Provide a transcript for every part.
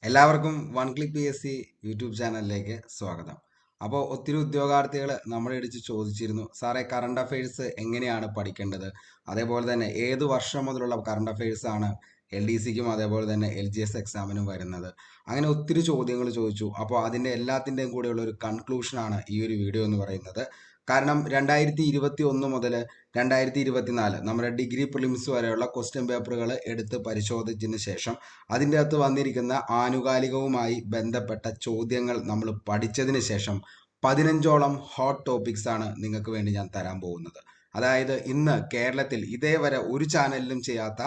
എല്ലാവർക്കും one click P S C YouTube ചാനലിലേക്ക് സ്വാഗതം. അപ്പോൾ ഒത്തിരി ഉദ്യോഗാർത്ഥികൾ നമ്മളെ ഇടിച്ച് ചോദിച്ചിരുന്നു, സാറേ കറണ്ട് അഫയേഴ്സ് എങ്ങനെയാണ് പഠിക്കേണ്ടത്, അതേപോലെ തന്നെ ഏത് വർഷം മുതലുള്ള കറണ്ട് അഫയേഴ്സ് ആണ് എൽ ഡി സിക്കും അതേപോലെ തന്നെ എൽ ജി എസ് എക്സാമിനും വരുന്നത്. അങ്ങനെ ഒത്തിരി ചോദ്യങ്ങൾ ചോദിച്ചു. അപ്പോൾ അതിൻ്റെ എല്ലാത്തിൻ്റെയും കൂടെയുള്ള ഒരു കൺക്ലൂഷനാണ് ഈ ഒരു വീഡിയോ എന്ന് പറയുന്നത്. കാരണം 2021 മുതൽ 2024 നമ്മുടെ ഡിഗ്രി പ്രിലിംസ് വരെയുള്ള ക്വസ്റ്റ്യൻ പേപ്പറുകൾ എടുത്ത് പരിശോധിച്ചതിന് ശേഷം അതിൻ്റെ അകത്ത് വന്നിരിക്കുന്ന ആനുകാലികവുമായി ബന്ധപ്പെട്ട ചോദ്യങ്ങൾ നമ്മൾ പഠിച്ചതിന് ശേഷം 15ഓളം ഹോട്ട് ടോപ്പിക്സ് ആണ് നിങ്ങൾക്ക് വേണ്ടി ഞാൻ തരാൻ പോകുന്നത്. അതായത് ഇന്ന് കേരളത്തിൽ ഇതേവരെ ഒരു ചാനലിലും ചെയ്യാത്ത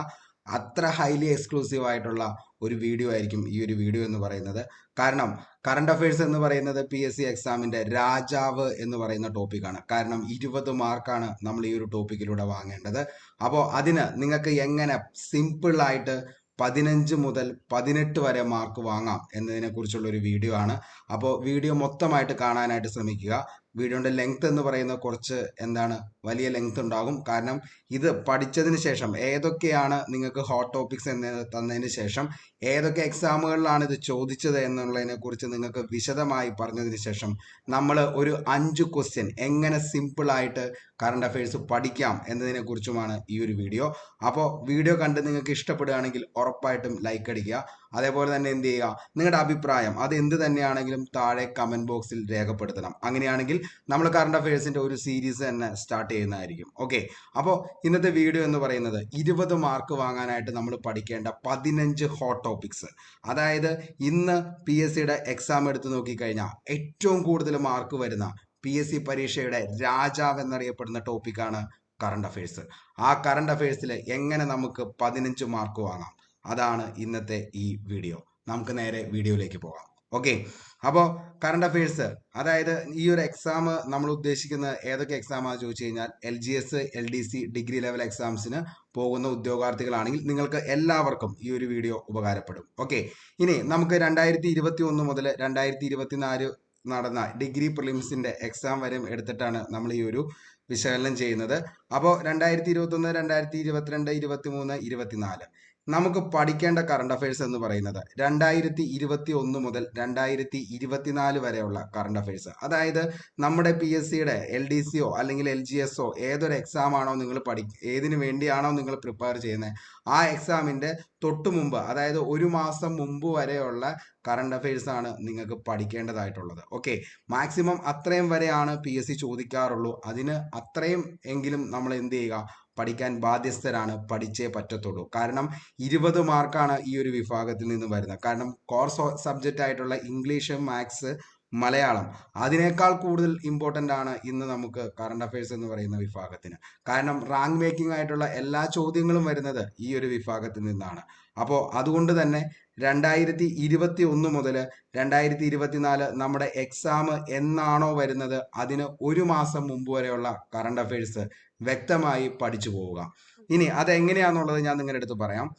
അത്ര ഹൈലി എക്സ്ക്ലൂസീവ് ആയിട്ടുള്ള ഒരു വീഡിയോ ആയിരിക്കും ഈ ഒരു വീഡിയോ എന്ന് പറയുന്നത്. കാരണം കറണ്ട് അഫയേഴ്സ് എന്ന് പറയുന്നത് പി എസ് സി എക്സാമിന്റെ രാജാവ് എന്ന് പറയുന്ന ടോപ്പിക്കാണ്. കാരണം 20 മാർക്കാണ് നമ്മൾ ഈ ഒരു ടോപ്പിക്കിലൂടെ വാങ്ങേണ്ടത്. അപ്പോൾ അതിന് നിങ്ങൾക്ക് എങ്ങനെ സിമ്പിളായിട്ട് 15 മുതൽ 18 വരെ മാർക്ക് വാങ്ങാം എന്നതിനെ കുറിച്ചുള്ള ഒരു വീഡിയോ ആണ്. അപ്പോൾ വീഡിയോ മൊത്തമായിട്ട് കാണാനായിട്ട് ശ്രമിക്കുക. വീഡിയോയുടെ ലെങ്ത് എന്ന് പറയുന്നത് കുറച്ച് വലിയ ലെങ്ത് ഉണ്ടാകും. കാരണം ഇത് പഠിച്ചതിന് ശേഷം ഏതൊക്കെയാണ് നിങ്ങൾക്ക് ഹോട്ട് ടോപ്പിക്സ് എന്ന് തന്നതിന് ശേഷം ഏതൊക്കെ എക്സാമുകളിലാണ് ഇത് ചോദിച്ചത് എന്നുള്ളതിനെ കുറിച്ച് നിങ്ങൾക്ക് വിശദമായി പറഞ്ഞതിന് ശേഷം നമ്മൾ ഒരു 5 ക്വസ്റ്റ്യൻ എങ്ങനെ സിമ്പിളായിട്ട് കറണ്ട് അഫയേഴ്സ് പഠിക്കാം എന്നതിനെ കുറിച്ചുമാണ് ഈ ഒരു വീഡിയോ. അപ്പോൾ വീഡിയോ കണ്ട് നിങ്ങൾക്ക് ഇഷ്ടപ്പെടുകയാണെങ്കിൽ ഉറപ്പായിട്ടും ലൈക്ക് അടിക്കുക. അതേപോലെ തന്നെ എന്ത് ചെയ്യുക, നിങ്ങളുടെ അഭിപ്രായം അത് എന്ത് തന്നെയാണെങ്കിലും താഴെ കമൻറ്റ് ബോക്സിൽ രേഖപ്പെടുത്തണം. അങ്ങനെയാണെങ്കിൽ നമ്മൾ കറണ്ട് അഫയേഴ്സിൻ്റെ ഒരു സീരീസ് തന്നെ സ്റ്റാർട്ട് ചെയ്യുന്നതായിരിക്കും. ഓക്കെ, അപ്പോൾ ഇന്നത്തെ വീഡിയോ എന്ന് പറയുന്നത് 20 മാർക്ക് വാങ്ങാനായിട്ട് നമ്മൾ പഠിക്കേണ്ട 15 ഹോട്ട് ടോപ്പിക്സ്. അതായത് ഇന്ന് പി എസ് സിയുടെ എക്സാം എടുത്ത് നോക്കിക്കഴിഞ്ഞാൽ ഏറ്റവും കൂടുതൽ മാർക്ക് വരുന്ന പി എസ് സി പരീക്ഷയുടെ രാജാവ് എന്നറിയപ്പെടുന്ന ടോപ്പിക്കാണ് കറണ്ട് അഫയേഴ്സ്. ആ കറണ്ട് അഫയേഴ്സിൽ എങ്ങനെ നമുക്ക് 15 മാർക്ക് വാങ്ങാം, അതാണ് ഇന്നത്തെ ഈ വീഡിയോ. നമുക്ക് നേരെ വീഡിയോയിലേക്ക് പോകാം. ഓക്കെ, അപ്പോൾ കറണ്ട് അഫയേഴ്സ്, അതായത് ഈ ഒരു എക്സാം നമ്മൾ ഉദ്ദേശിക്കുന്നത് ഏതൊക്കെ എക്സാമാണെന്ന് ചോദിച്ചു കഴിഞ്ഞാൽ L G S, L D C, degree level എക്സാംസിന് പോകുന്ന ഉദ്യോഗാർത്ഥികളാണെങ്കിൽ നിങ്ങൾക്ക് എല്ലാവർക്കും ഈ ഒരു വീഡിയോ ഉപകാരപ്പെടും. ഓക്കെ, ഇനി നമുക്ക് 2021 മുതൽ 2024 നടന്ന ഡിഗ്രി പ്രിലിംസിന്റെ എക്സാം വരെ എടുത്തിട്ടാണ് നമ്മൾ ഈ ഒരു വിശകലനം ചെയ്യുന്നത്. അപ്പോൾ 2021, 2022, 23, 24 നമുക്ക് പഠിക്കേണ്ട കറണ്ട് അഫയേഴ്സ് എന്ന് പറയുന്നത് 2021 മുതൽ 2024 വരെയുള്ള കറണ്ട് അഫയേഴ്സ്. അതായത് നമ്മുടെ പി എസ് സിയുടെ എൽ ഡി സിയോ അല്ലെങ്കിൽ എൽ ജി എസോ ഏതൊരു എക്സാം ആണോ നിങ്ങൾ ഏതിനു വേണ്ടിയാണോ നിങ്ങൾ പ്രിപ്പയർ ചെയ്യുന്നത്, ആ എക്സാമിൻ്റെ തൊട്ട് മുമ്പ്, അതായത് ഒരു മാസം മുമ്പ് വരെയുള്ള കറണ്ട് അഫയേഴ്സ് ആണ് നിങ്ങൾക്ക് പഠിക്കേണ്ടതായിട്ടുള്ളത്. ഓക്കെ, മാക്സിമം അത്രയും വരെയാണ് പി എസ് സി ചോദിക്കാറുള്ളൂ. അതിന് അത്രയും എങ്കിലും നമ്മൾ എന്ത് ചെയ്യുക, പഠിക്കാൻ ബാധ്യസ്ഥരാണ്, പഠിച്ചേ പറ്റത്തുള്ളൂ. കാരണം 20 മാർക്കാണ് ഈ ഒരു വിഭാഗത്തിൽ നിന്ന് വരുന്നത്. കാരണം കോർ സബ്ജക്റ്റ് ആയിട്ടുള്ള ഇംഗ്ലീഷ്, മാത്സ്, മലയാളം അതിനേക്കാൾ കൂടുതൽ ഇമ്പോർട്ടൻ്റ് ആണ് ഇന്ന് നമുക്ക് കറണ്ട് അഫയേഴ്സ് എന്ന് പറയുന്ന വിഭാഗത്തിന്. കാരണം റാങ്ക് മേക്കിംഗ് ആയിട്ടുള്ള എല്ലാ ചോദ്യങ്ങളും വരുന്നത് ഈ ഒരു വിഭാഗത്തിൽ നിന്നാണ്. അപ്പോൾ അതുകൊണ്ട് തന്നെ 2021 മുതൽ 2024 നമ്മുടെ എക്സാം എന്നാണോ വരുന്നത് അതിന് ഒരു മാസം മുമ്പ് വരെയുള്ള കറണ്ട് അഫയേഴ്സ് വ്യക്തമായി പഠിച്ചു പോവുക. ഇനി അതെങ്ങനെയാണെന്നുള്ളത് ഞാൻ നിങ്ങളുടെ അടുത്ത് പറയാം.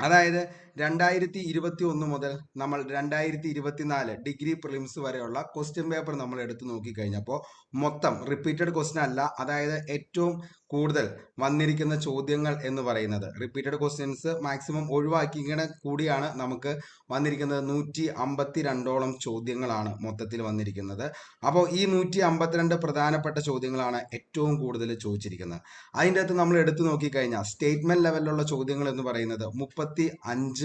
അതായത് 2021 മുതൽ നമ്മൾ 2024 ഡിഗ്രി പ്രിലിംസ് വരെയുള്ള ക്വസ്റ്റ്യൻ പേപ്പർ നമ്മൾ എടുത്തു നോക്കിക്കഴിഞ്ഞപ്പോൾ മൊത്തം റിപ്പീറ്റഡ് ക്വസ്റ്റ്യൻ അല്ല, അതായത് ഏറ്റവും കൂടുതൽ വന്നിരിക്കുന്ന ചോദ്യങ്ങൾ എന്ന് പറയുന്നത് റിപ്പീറ്റഡ് ക്വസ്റ്റ്യൻസ് മാക്സിമം ഒഴിവാക്കിങ്ങനെ കൂടിയാണ് നമുക്ക് വന്നിരിക്കുന്നത്. 152ഓളം ചോദ്യങ്ങളാണ് മൊത്തത്തിൽ വന്നിരിക്കുന്നത്. അപ്പോൾ ഈ 152 പ്രധാനപ്പെട്ട ചോദ്യങ്ങളാണ് ഏറ്റവും കൂടുതൽ ചോദിച്ചിരിക്കുന്നത്. അതിൻ്റെ അകത്ത് നമ്മൾ എടുത്തു നോക്കിക്കഴിഞ്ഞാൽ സ്റ്റേറ്റ്മെന്റ് ലെവലിലുള്ള ചോദ്യങ്ങൾ എന്ന് പറയുന്നത് 35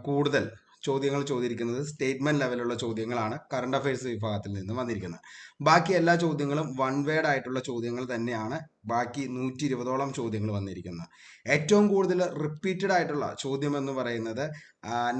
കൂടുതൽ ചോദ്യങ്ങൾ ചോദിച്ചിരിക്കുന്നത് സ്റ്റേറ്റ്മെന്റ് ലെവലുള്ള ചോദ്യങ്ങളാണ് കറണ്ട് അഫയേഴ്സ് വിഭാഗത്തിൽ നിന്ന് വന്നിരിക്കുന്നത്. ബാക്കി എല്ലാ ചോദ്യങ്ങളും വൺ വേർഡ് ആയിട്ടുള്ള ചോദ്യങ്ങൾ തന്നെയാണ് ബാക്കി 120ഓളം ചോദ്യങ്ങൾ വന്നിരിക്കുന്നത്. ഏറ്റവും കൂടുതൽ റിപ്പീറ്റഡ് ആയിട്ടുള്ള ചോദ്യം എന്ന് പറയുന്നത്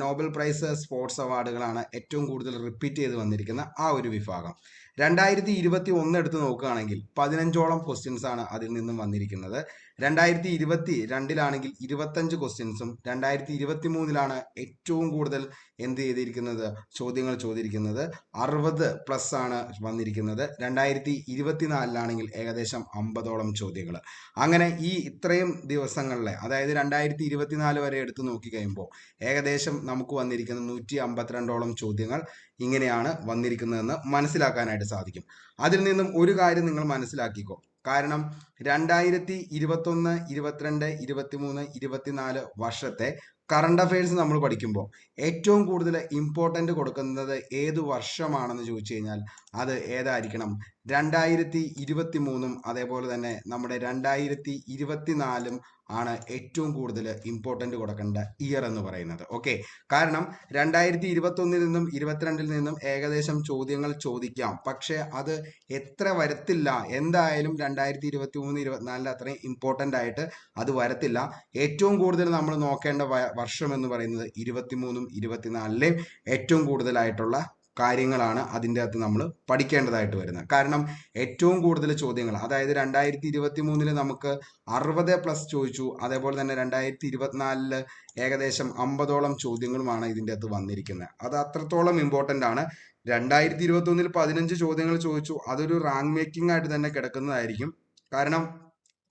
നോബൽ പ്രൈസ്, സ്പോർട്സ് അവാർഡുകളാണ് ഏറ്റവും കൂടുതൽ റിപ്പീറ്റ് ചെയ്ത് വന്നിരിക്കുന്ന ആ ഒരു വിഭാഗം. 2021 എടുത്ത് നോക്കുകയാണെങ്കിൽ 15ഓളം ക്വസ്റ്റ്യൻസ് ആണ് അതിൽ നിന്നും വന്നിരിക്കുന്നത്. 2022 25 ക്വസ്റ്റ്യൻസും 2023 ഏറ്റവും കൂടുതൽ എന്ത് ചെയ്തിരിക്കുന്നത്, ചോദ്യങ്ങൾ ചോദിച്ചിരിക്കുന്നത് 60+ ആണ് വന്നിരിക്കുന്നത്. 2024 ഏകദേശം 50ഓളം ചോദ്യങ്ങൾ. അങ്ങനെ ഈ ഇത്രയും ദിവസങ്ങളിലെ, അതായത് 2024 വരെ എടുത്തു നോക്കി കഴിയുമ്പോൾ ഏകദേശം നമുക്ക് വന്നിരിക്കുന്ന 152ഓളം ചോദ്യങ്ങൾ ഇങ്ങനെയാണ് വന്നിരിക്കുന്നതെന്ന് മനസ്സിലാക്കാനായിട്ട് സാധിക്കും. അതിൽ നിന്നും ഒരു കാര്യം നിങ്ങൾ മനസ്സിലാക്കിക്കോ. കാരണം 2021, 22, 23, 24 വർഷത്തെ കറണ്ട് അഫയേഴ്സ് നമ്മൾ പഠിക്കുമ്പോൾ ഏറ്റവും കൂടുതൽ ഇമ്പോർട്ടൻ്റ് കൊടുക്കുന്നത് ഏത് വർഷമാണെന്ന് ചോദിച്ചു കഴിഞ്ഞാൽ അത് ഏതായിരിക്കണം? 2023 അതേപോലെ തന്നെ നമ്മുടെ 2024 ആണ് ഏറ്റവും കൂടുതൽ ഇമ്പോർട്ടൻ്റ് കൊടുക്കേണ്ട ഇയർ എന്ന് പറയുന്നത്. ഓക്കെ, കാരണം 2021 നിന്നും 22 നിന്നും ഏകദേശം ചോദ്യങ്ങൾ ചോദിക്കാം, പക്ഷെ അത് എത്ര വരത്തില്ല. എന്തായാലും 2023 24 അത്രയും ഇമ്പോർട്ടൻ്റ് ആയിട്ട് അത് വരത്തില്ല. ഏറ്റവും കൂടുതൽ നമ്മൾ നോക്കേണ്ട വർഷം എന്ന് പറയുന്നത് 23 24 ഏറ്റവും കൂടുതലായിട്ടുള്ള കാര്യങ്ങളാണ് അതിൻ്റെ അകത്ത് നമ്മൾ പഠിക്കേണ്ടതായിട്ട് വരുന്നത്. കാരണം ഏറ്റവും കൂടുതൽ ചോദ്യങ്ങൾ, അതായത് 2023 നമുക്ക് 60+ ചോദിച്ചു, അതേപോലെ തന്നെ 2024 ഏകദേശം 50ഓളം ചോദ്യങ്ങളുമാണ് ഇതിൻ്റെ അകത്ത് വന്നിരിക്കുന്നത്. അത് അത്രത്തോളം ഇമ്പോർട്ടൻ്റ് ആണ്. 2021 15 ചോദ്യങ്ങൾ ചോദിച്ചു, അതൊരു റാങ്ക് മേക്കിംഗ് ആയിട്ട് തന്നെ കിടക്കുന്നതായിരിക്കും. കാരണം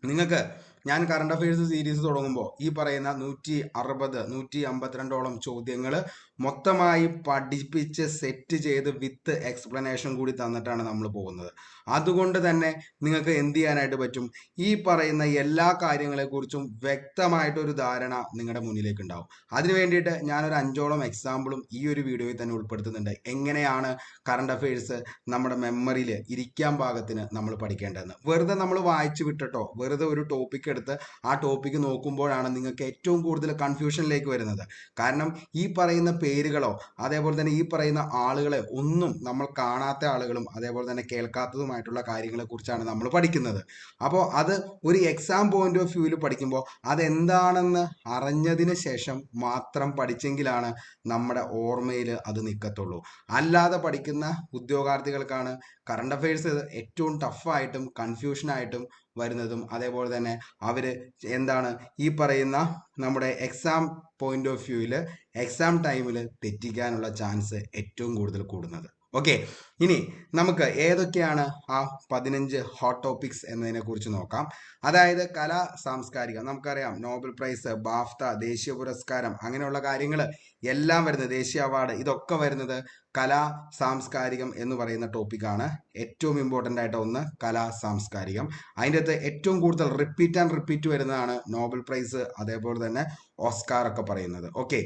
നിങ്ങൾക്ക് ഞാൻ കറണ്ട് അഫയേഴ്സ് സീരീസ് തുടങ്ങുമ്പോൾ ഈ പറയുന്ന 160 152ഓളം ചോദ്യങ്ങൾ മൊത്തമായി പഠിപ്പിച്ച് സെറ്റ് ചെയ്ത് വിത്ത് എക്സ്പ്ലനേഷൻ കൂടി തന്നിട്ടാണ് നമ്മൾ പോകുന്നത്. അതുകൊണ്ട് തന്നെ നിങ്ങൾക്ക് എന്ത് ചെയ്യാനായിട്ട് പറ്റും? ഈ പറയുന്ന എല്ലാ കാര്യങ്ങളെക്കുറിച്ചും വ്യക്തമായിട്ടൊരു ധാരണ നിങ്ങളുടെ മുന്നിലേക്ക് ഉണ്ടാവും. അതിനു വേണ്ടിയിട്ട് ഞാനൊരു 5ഓളം എക്സാമ്പിളും ഈ ഒരു വീഡിയോയിൽ തന്നെ ഉൾപ്പെടുത്തുന്നുണ്ട്. എങ്ങനെയാണ് കറണ്ട് അഫയേഴ്സ് നമ്മുടെ മെമ്മറിയിൽ ഇരിക്കാൻ പാകത്തിന് നമ്മൾ പഠിക്കേണ്ടതെന്ന്. വെറുതെ നമ്മൾ വായിച്ചു വിട്ടിട്ടോ വെറുതെ ഒരു ടോപ്പിക് എടുത്ത് ആ ടോപ്പിക് നോക്കുമ്പോഴാണ് നിങ്ങൾക്ക് ഏറ്റവും കൂടുതൽ കൺഫ്യൂഷനിലേക്ക് വരുന്നത്. കാരണം ഈ പറയുന്ന പേരുകളോ അതേപോലെ തന്നെ ഈ പറയുന്ന ആളുകളെ ഒന്നും നമ്മൾ കാണാത്ത ആളുകളും അതേപോലെ തന്നെ കേൾക്കാത്തതുമായിട്ടുള്ള കാര്യങ്ങളെ കുറിച്ചാണ് നമ്മൾ പഠിക്കുന്നത്. അപ്പോൾ അത് ഒരു എക്സാം പോയിന്റ് ഓഫ് വ്യൂവിൽ പഠിക്കുമ്പോൾ അതെന്താണെന്ന് അറിഞ്ഞതിന് ശേഷം മാത്രം പഠിച്ചെങ്കിലാണ് നമ്മുടെ ഓർമ്മയിൽ അത് നിൽക്കത്തുള്ളൂ. അല്ലാതെ പഠിക്കുന്ന ഉദ്യോഗാർത്ഥികൾക്കാണ് കറണ്ട് അഫയേഴ്സ് ഏറ്റവും ടഫായിട്ടും കൺഫ്യൂഷനായിട്ടും വരുന്നതും. അതേപോലെ തന്നെ അവർ എന്താണ് ഈ പറയുന്ന നമ്മുടെ എക്സാം പോയിന്റ് ഓഫ് വ്യൂവിൽ എക്സാം ടൈമിൽ തെറ്റിക്കാനുള്ള ചാൻസ് ഏറ്റവും കൂടുതൽ കൂടുന്നത്. ഓക്കെ, ഇനി നമുക്ക് ഏതൊക്കെയാണ് ആ 15 ഹോട്ട് ടോപ്പിക്സ് എന്നതിനെ കുറിച്ച് നോക്കാം. അതായത് കലാ സാംസ്കാരികം, നമുക്കറിയാം നോബൽ പ്രൈസ്, ബാഫ്ത, ദേശീയ പുരസ്കാരം, അങ്ങനെയുള്ള കാര്യങ്ങൾ എല്ലാം വരുന്നത്, ദേശീയ അവാർഡ്, ഇതൊക്കെ വരുന്നത് കലാ സാംസ്കാരികം എന്ന് പറയുന്ന ടോപ്പിക്കാണ്. ഏറ്റവും ഇമ്പോർട്ടൻ്റ് ആയിട്ട് ഒന്ന് കലാ സാംസ്കാരികം. അതിൻ്റെ അകത്ത് ഏറ്റവും കൂടുതൽ റിപ്പീറ്റ് ആൻഡ് റിപ്പീറ്റ് വരുന്നതാണ് നോബൽ പ്രൈസ്, അതേപോലെ തന്നെ ഓസ്കാർ ഒക്കെ പറയുന്നത്. ഓക്കെ,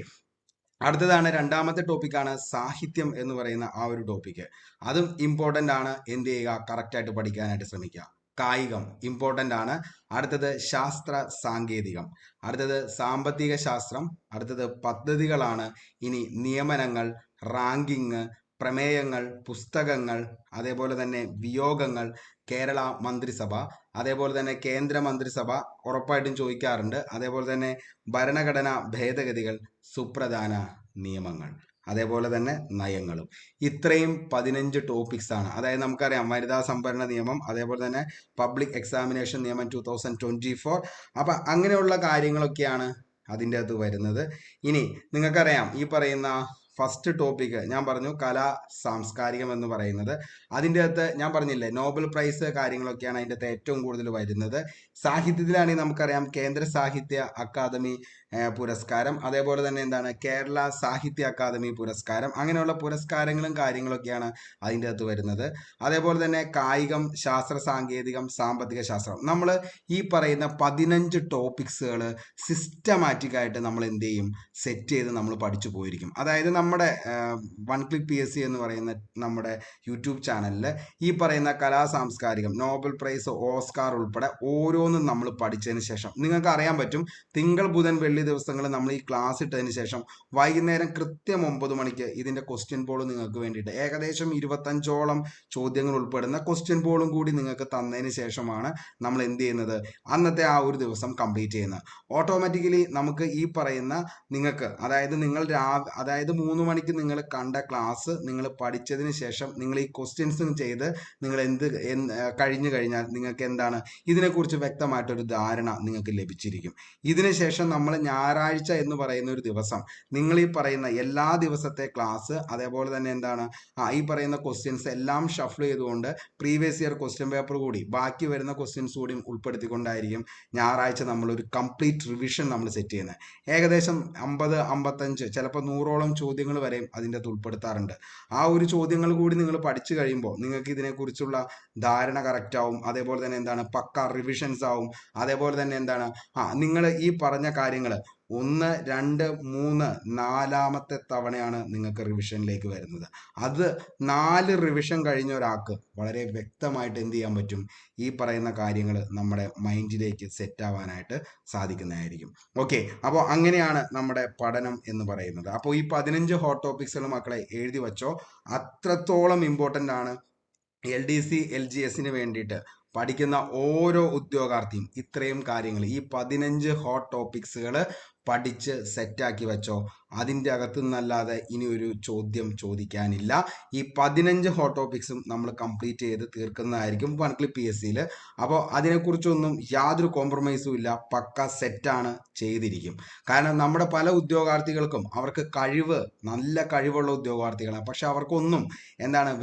അടുത്തതാണ് രണ്ടാമത്തെ ടോപ്പിക്കാണ് സാഹിത്യം എന്ന് പറയുന്ന ആ ഒരു ടോപ്പിക്ക്. അതും ഇമ്പോർട്ടൻ്റ് ആണ്. എന്ത് ചെയ്യുക? കറക്റ്റായിട്ട് പഠിക്കാനായിട്ട് ശ്രമിക്കുക. കായികം ഇമ്പോർട്ടൻ്റ് ആണ്. അടുത്തത് ശാസ്ത്ര സാങ്കേതികം, അടുത്തത് സാമ്പത്തിക ശാസ്ത്രം, അടുത്തത് പദ്ധതികളാണ്. ഇനി നിയമനങ്ങൾ, റാങ്കിങ്, പ്രമേയങ്ങൾ, പുസ്തകങ്ങൾ, അതേപോലെ തന്നെ വിയോഗങ്ങൾ, കേരള മന്ത്രിസഭ, അതേപോലെ തന്നെ കേന്ദ്ര മന്ത്രിസഭ ഉറപ്പായിട്ടും ചോദിക്കാറുണ്ട്. അതേപോലെ തന്നെ ഭരണഘടനാ ഭേദഗതികൾ, സുപ്രധാന നിയമങ്ങൾ, അതേപോലെ തന്നെ നയങ്ങളും. ഇത്രയും 15 ടോപ്പിക്സ് ആണ്. അതായത് നമുക്കറിയാം വനിതാ സംവരണ നിയമം, അതേപോലെ തന്നെ പബ്ലിക് എക്സാമിനേഷൻ നിയമം 2024. അപ്പം അങ്ങനെയുള്ള കാര്യങ്ങളൊക്കെയാണ് അതിൻ്റെ അകത്ത് വരുന്നത്. ഇനി നിങ്ങൾക്കറിയാം ഈ പറയുന്ന ഫസ്റ്റ് ടോപ്പിക്ക് ഞാൻ പറഞ്ഞു കലാ സാംസ്കാരികം എന്ന് പറയുന്നത്. അതിൻ്റെ അകത്ത് ഞാൻ പറഞ്ഞില്ലേ നോബൽ പ്രൈസ് കാര്യങ്ങളൊക്കെയാണ് അതിൻ്റെ അകത്ത് ഏറ്റവും കൂടുതൽ വരുന്നത്. സാഹിത്യത്തിലാണെങ്കിൽ നമുക്കറിയാം കേന്ദ്ര സാഹിത്യ അക്കാദമി പുരസ്കാരം, അതേപോലെ തന്നെ എന്താണ് കേരള സാഹിത്യ അക്കാദമി പുരസ്കാരം, അങ്ങനെയുള്ള പുരസ്കാരങ്ങളും കാര്യങ്ങളൊക്കെയാണ് അതിൻ്റെ അകത്ത് വരുന്നത്. അതേപോലെ തന്നെ കായികം, ശാസ്ത്ര സാങ്കേതികം, സാമ്പത്തിക ശാസ്ത്രം. നമ്മൾ ഈ പറയുന്ന 15 ടോപ്പിക്സുകൾ സിസ്റ്റമാറ്റിക് ആയിട്ട് നമ്മൾ എന്ത് ചെയ്യും? സെറ്റ് ചെയ്ത് നമ്മൾ പഠിച്ചു പോയിരിക്കും. അതായത് നമ്മുടെ വൺ ക്ലിക്ക് PSC എന്ന് പറയുന്ന നമ്മുടെ യൂട്യൂബ് ചാനലിൽ ഈ പറയുന്ന കലാ സാംസ്കാരികം, നോബൽ പ്രൈസ്, ഓസ്കാർ ഉൾപ്പെടെ ഓരോന്നും നമ്മൾ പഠിച്ചതിന് ശേഷം നിങ്ങൾക്ക് അറിയാൻ പറ്റും. തിങ്കൾ ബുധൻ വെള്ളി ദിവസങ്ങളിൽ നമ്മൾ ഈ ക്ലാസ് ഇട്ടതിന് ശേഷം വൈകുന്നേരം കൃത്യം 9 മണിക്ക് ഇതിന്റെ ക്വസ്റ്റ്യൻ ബോൾ നിങ്ങൾക്ക് വേണ്ടിയിട്ട് ഏകദേശം 25ഓളം ചോദ്യങ്ങൾ ഉൾപ്പെടുന്ന ക്വസ്റ്റ്യൻ ബോളും കൂടി നിങ്ങൾക്ക് തന്നതിന് ശേഷമാണ് നമ്മൾ എന്ത് ചെയ്യുന്നത്? അന്നത്തെ ആ ഒരു ദിവസം കംപ്ലീറ്റ് ചെയ്യുന്നത്. ഓട്ടോമാറ്റിക്കലി നമുക്ക് ഈ പറയുന്ന നിങ്ങൾക്ക് അതായത് നിങ്ങൾ അതായത് 3 മണിക്ക് നിങ്ങൾ കണ്ട ക്ലാസ് നിങ്ങൾ പഠിച്ചതിന് ശേഷം നിങ്ങൾ ഈ ക്വസ്റ്റ്യൻസും ചെയ്ത് നിങ്ങൾ കഴിഞ്ഞു കഴിഞ്ഞാൽ നിങ്ങൾക്ക് എന്താണ് ഇതിനെക്കുറിച്ച് വ്യക്തമായിട്ടൊരു ധാരണ നിങ്ങൾക്ക് ലഭിച്ചിരിക്കും. ഇതിനുശേഷം നമ്മൾ ഞായറാഴ്ച എന്ന് പറയുന്ന ഒരു ദിവസം നിങ്ങൾ ഈ പറയുന്ന എല്ലാ ദിവസത്തെ ക്ലാസ്, അതേപോലെ തന്നെ എന്താണ് ഈ പറയുന്ന ക്വസ്റ്റ്യൻസ് എല്ലാം ഷഫിൾ ചെയ്തുകൊണ്ട് പ്രീവിയസ് ഇയർ ക്വസ്റ്റ്യൻ പേപ്പർ കൂടി ബാക്കി വരുന്ന ക്വസ്റ്റ്യൻസ് കൂടി ഉൾപ്പെടുത്തിക്കൊണ്ടായിരിക്കും ഞായറാഴ്ച നമ്മളൊരു കംപ്ലീറ്റ് റിവിഷൻ നമ്മൾ സെറ്റ് ചെയ്യുന്നത്. ഏകദേശം 50, 55 ചിലപ്പോൾ 100ഓളം ചോദ്യങ്ങൾ വരെയും അതിൻ്റെ അകത്ത് ഉൾപ്പെടുത്താറുണ്ട്. ആ ഒരു ചോദ്യങ്ങൾ കൂടി നിങ്ങൾ പഠിച്ചു കഴിയുമ്പോൾ നിങ്ങൾക്ക് ഇതിനെക്കുറിച്ചുള്ള ധാരണ കറക്റ്റ് ആവും. അതേപോലെ തന്നെ എന്താണ് പക്ക റിവിഷൻസ് ആവും. അതേപോലെ തന്നെ എന്താണ് നിങ്ങൾ ഈ പറഞ്ഞ കാര്യങ്ങൾ 1, 2, 3, 4ാമത്തെ തവണയാണ് നിങ്ങൾക്ക് റിവിഷനിലേക്ക് വരുന്നത്. അത് 4 റിവിഷൻ കഴിഞ്ഞ ഒരാൾക്ക് വളരെ വ്യക്തമായിട്ട് എന്ത് ചെയ്യാൻ പറ്റും, ഈ പറയുന്ന കാര്യങ്ങൾ നമ്മുടെ മൈൻഡിലേക്ക് സെറ്റ് ആവാനായിട്ട് സാധിക്കുന്നതായിരിക്കും. ഓക്കെ, അപ്പോൾ അങ്ങനെയാണ് നമ്മുടെ പഠനം എന്ന് പറയുന്നത്. അപ്പോൾ ഈ 15 ഹോട്ട് ടോപ്പിക്സുകൾ മക്കളെ എഴുതി വച്ചോ. അത്രത്തോളം ഇമ്പോർട്ടൻ്റ് ആണ് LDC LGSന് വേണ്ടിയിട്ട് പഠിക്കുന്ന ഓരോ ഉദ്യോഗാർത്ഥിയും ഇത്രയും കാര്യങ്ങൾ, ഈ 15 ഹോട്ട് ടോപ്പിക്സുകൾ പഠിച്ച് സെറ്റാക്കി വെച്ചോ. അതിൻ്റെ അകത്തു നിന്നല്ലാതെ ഇനി ഒരു ചോദ്യം ചോദിക്കാനില്ല. ഈ 15 ഹോട്ട് ടോപ്പിക്സും നമ്മൾ കംപ്ലീറ്റ് ചെയ്ത് തീർക്കുന്നതായിരിക്കും വൺ ക്ലിക്ക് PSCയിൽ. അപ്പോൾ അതിനെക്കുറിച്ചൊന്നും യാതൊരു കോംപ്രമൈസും ഇല്ല, പക്ക സെറ്റാണ് ചെയ്തിരിക്കും. കാരണം നമ്മുടെ പല ഉദ്യോഗാർത്ഥികൾക്കും അവർക്ക് നല്ല കഴിവുള്ള ഉദ്യോഗാർത്ഥികളാണ്, പക്ഷെ അവർക്കൊന്നും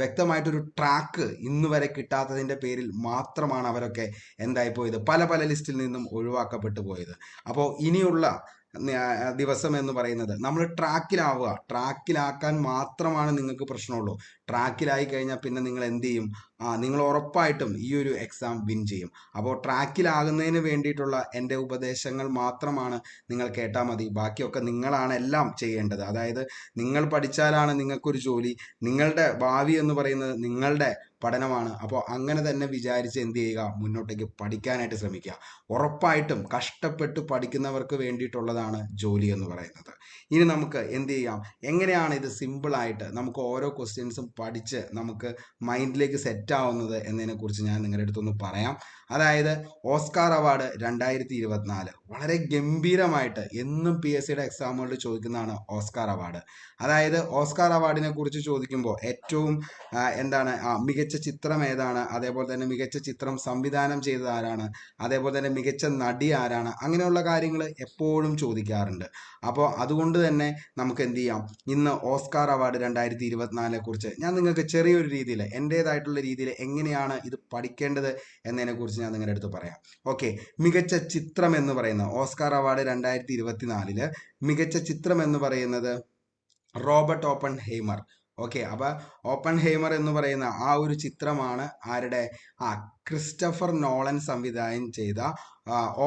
വ്യക്തമായിട്ടൊരു ട്രാക്ക് ഇന്ന് വരെ കിട്ടാത്തതിൻ്റെ പേരിൽ മാത്രമാണ് അവരൊക്കെ എന്തായിപ്പോയത്, പല ലിസ്റ്റിൽ നിന്നും ഒഴിവാക്കപ്പെട്ടു പോയത്. അപ്പോൾ ഇനിയുള്ള ദിവസം എന്ന് പറയുന്നത് നമ്മൾ ട്രാക്കിലാക്കാൻ മാത്രമാണ് നിങ്ങൾക്ക് പ്രശ്നമുള്ളൂ. ട്രാക്കിലായി കഴിഞ്ഞാൽ പിന്നെ നിങ്ങൾ എന്ത് ചെയ്യും, നിങ്ങൾ ഉറപ്പായിട്ടും ഈ ഒരു എക്സാം വിൻ ചെയ്യും. അപ്പോൾ ട്രാക്കിലാകുന്നതിന് വേണ്ടിയിട്ടുള്ള എൻ്റെ ഉപദേശങ്ങൾ മാത്രമാണ് നിങ്ങൾ കേട്ടാൽ മതി. ബാക്കിയൊക്കെ നിങ്ങളാണ് എല്ലാം ചെയ്യേണ്ടത്. അതായത് നിങ്ങൾ പഠിച്ചാലാണ് നിങ്ങൾക്കൊരു ജോലി, നിങ്ങളുടെ ഭാവി എന്ന് പറയുന്നത് നിങ്ങളുടെ പഠനമാണ്. അപ്പോൾ അങ്ങനെ തന്നെ വിചാരിച്ച് എന്ത് ചെയ്യുക, മുന്നോട്ടേക്ക് പഠിക്കാനായിട്ട് ശ്രമിക്കുക. ഉറപ്പായിട്ടും കഷ്ടപ്പെട്ട് പഠിക്കുന്നവർക്ക് വേണ്ടിയിട്ടുള്ളതാണ് ജോലി എന്ന് പറയുന്നത്. ഇനി നമുക്ക് എന്ത് ചെയ്യാം, എങ്ങനെയാണ് ഇത് സിമ്പിളായിട്ട് നമുക്ക് ഓരോ ക്വസ്റ്റ്യൻസും പഠിച്ച് നമുക്ക് മൈൻഡിലേക്ക് സെറ്റ് ആവുന്നത് എന്നതിനെക്കുറിച്ച് ഞാൻ നിങ്ങളുടെ അടുത്തൊന്ന് പറയാം. അതായത് ഓസ്കാർ അവാർഡ് 2024 വളരെ ഗംഭീരമായിട്ട് എന്നും PSCയുടെ എക്സാമുകളിൽ ചോദിക്കുന്നതാണ് ഓസ്കാർ അവാർഡ്. അതായത് ഓസ്കാർ അവാർഡിനെ കുറിച്ച് ചോദിക്കുമ്പോൾ ഏറ്റവും മികച്ച ചിത്രം ഏതാണ്, അതേപോലെ തന്നെ മികച്ച ചിത്രം സംവിധാനം ചെയ്തത് ആരാണ്, അതേപോലെ തന്നെ മികച്ച നടി ആരാണ്, അങ്ങനെയുള്ള കാര്യങ്ങൾ എപ്പോഴും ചോദിക്കാറുണ്ട്. അപ്പോൾ അതുകൊണ്ട് തന്നെ നമുക്ക് എന്ത് ചെയ്യാം, ഇന്ന് ഓസ്കാർ അവാർഡ് 2024 കുറിച്ച് ഞാൻ നിങ്ങൾക്ക് ചെറിയൊരു രീതിയിൽ എൻ്റേതായിട്ടുള്ള രീതിയിൽ എങ്ങനെയാണ് ഇത് പഠിക്കേണ്ടത് എന്നതിനെക്കുറിച്ച് ഞാൻ നിങ്ങളുടെ അടുത്ത് പറയാം. ഓക്കെ, മികച്ച ചിത്രം എന്ന് പറയുന്ന ഓസ്കാർ അവാർഡ് 2024 മികച്ച ചിത്രം എന്ന് പറയുന്നത് റോബർട്ട് ഓപ്പൺഹൈമർ. ഓക്കെ, അപ്പോൾ ഓപ്പൺഹൈമർ എന്ന് പറയുന്ന ആ ഒരു ചിത്രമാണ് ആരുടെ, ക്രിസ്റ്റഫർ നോളൻ സംവിധാനം ചെയ്ത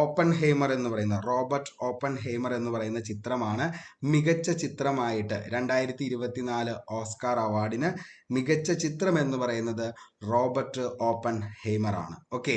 ഓപ്പൺഹൈമർ എന്ന് പറയുന്ന റോബർട്ട് ഓപ്പൺഹൈമർ എന്ന് പറയുന്ന ചിത്രമാണ് മികച്ച ചിത്രമായിട്ട് 2024 ഓസ്കാർ അവാർഡിന് മികച്ച ചിത്രം എന്ന് പറയുന്നത് റോബർട്ട് ഓപ്പൺഹൈമർ ആണ്. ഓക്കെ,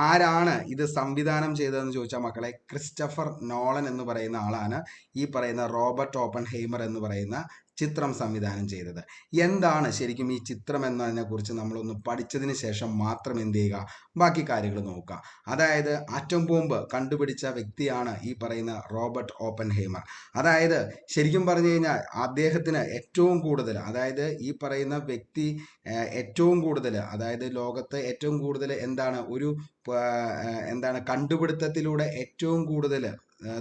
ആരാണ് ഇത് സംവിധാനം ചെയ്തതെന്ന് ചോദിച്ചാൽ മക്കളെ, ക്രിസ്റ്റഫർ നോളൻ എന്ന് പറയുന്ന ആളാണ് ഈ പറയുന്ന റോബർട്ട് ഓപ്പൺഹൈമർ എന്ന് പറയുന്ന ചിത്രം സംവിധാനം ചെയ്തത്. എന്താണ് ശരിക്കും ഈ ചിത്രം എന്നതിനെ കുറിച്ച് നമ്മളൊന്ന് പഠിച്ചതിന് ശേഷം മാത്രം എന്ത് ചെയ്യുക, ബാക്കി കാര്യങ്ങൾ നോക്കുക. അതായത് ആറ്റം ബോംബ് കണ്ടുപിടിച്ച വ്യക്തിയാണ് ഈ പറയുന്ന റോബർട്ട് ഓപ്പൺഹൈമർ. അതായത് ശരിക്കും പറഞ്ഞു കഴിഞ്ഞാൽ അദ്ദേഹത്തിന് ഏറ്റവും കൂടുതൽ, അതായത് ഈ പറയുന്ന വ്യക്തി ഏറ്റവും കൂടുതൽ, അതായത് ലോകത്ത് ഏറ്റവും കൂടുതൽ കണ്ടുപിടുത്തത്തിലൂടെ ഏറ്റവും കൂടുതൽ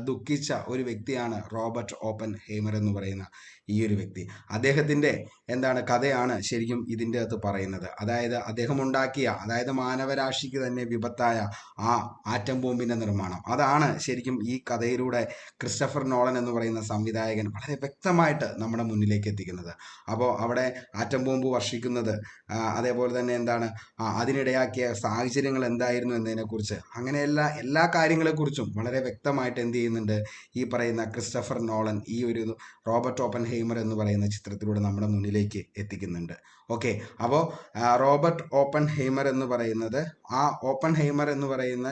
ദുഃഖിച്ച ഒരു വ്യക്തിയാണ് റോബർട്ട് ഓപ്പൺഹൈമർ എന്ന് പറയുന്ന ഈ ഒരു വ്യക്തി. അദ്ദേഹത്തിൻ്റെ കഥയാണ് ശരിക്കും ഇതിൻ്റെ അകത്ത് പറയുന്നത്. അതായത് അദ്ദേഹം ഉണ്ടാക്കിയ, അതായത് മാനവരാശിക്ക് തന്നെ വിപത്തായ ആ ആറ്റം ബോംബിൻ്റെ നിർമ്മാണം, അതാണ് ശരിക്കും ഈ കഥയിലൂടെ ക്രിസ്റ്റഫർ നോളൻ എന്ന് പറയുന്ന സംവിധായകൻ വളരെ വ്യക്തമായിട്ട് നമ്മുടെ മുന്നിലേക്ക് എത്തിക്കുന്നത്. അപ്പോൾ അവിടെ ആറ്റം ബോംബ് വർഷിക്കുന്നത്, അതേപോലെ തന്നെ അതിനിടയാക്കിയ സാഹചര്യങ്ങൾ എന്തായിരുന്നു എന്നതിനെക്കുറിച്ച്, അങ്ങനെയുള്ള എല്ലാ കാര്യങ്ങളെക്കുറിച്ചും വളരെ വ്യക്തമായിട്ട് എന്ത് ചെയ്യുന്നുണ്ട് ഈ പറയുന്ന ക്രിസ്റ്റഫർ നോളൻ ഈ ഒരു റോബർട്ട് ഓപ്പൺഹൈമർ എന്ന് പറയുന്ന ചിത്രത്തിലൂടെ നമ്മുടെ മുന്നിലേക്ക് എത്തിക്കുന്നുണ്ട്. ഓക്കെ, അപ്പോൾ റോബർട്ട് ഓപ്പൺഹൈമർ എന്ന് പറയുന്നത്, ആ ഓപ്പൺഹൈമർ എന്ന് പറയുന്ന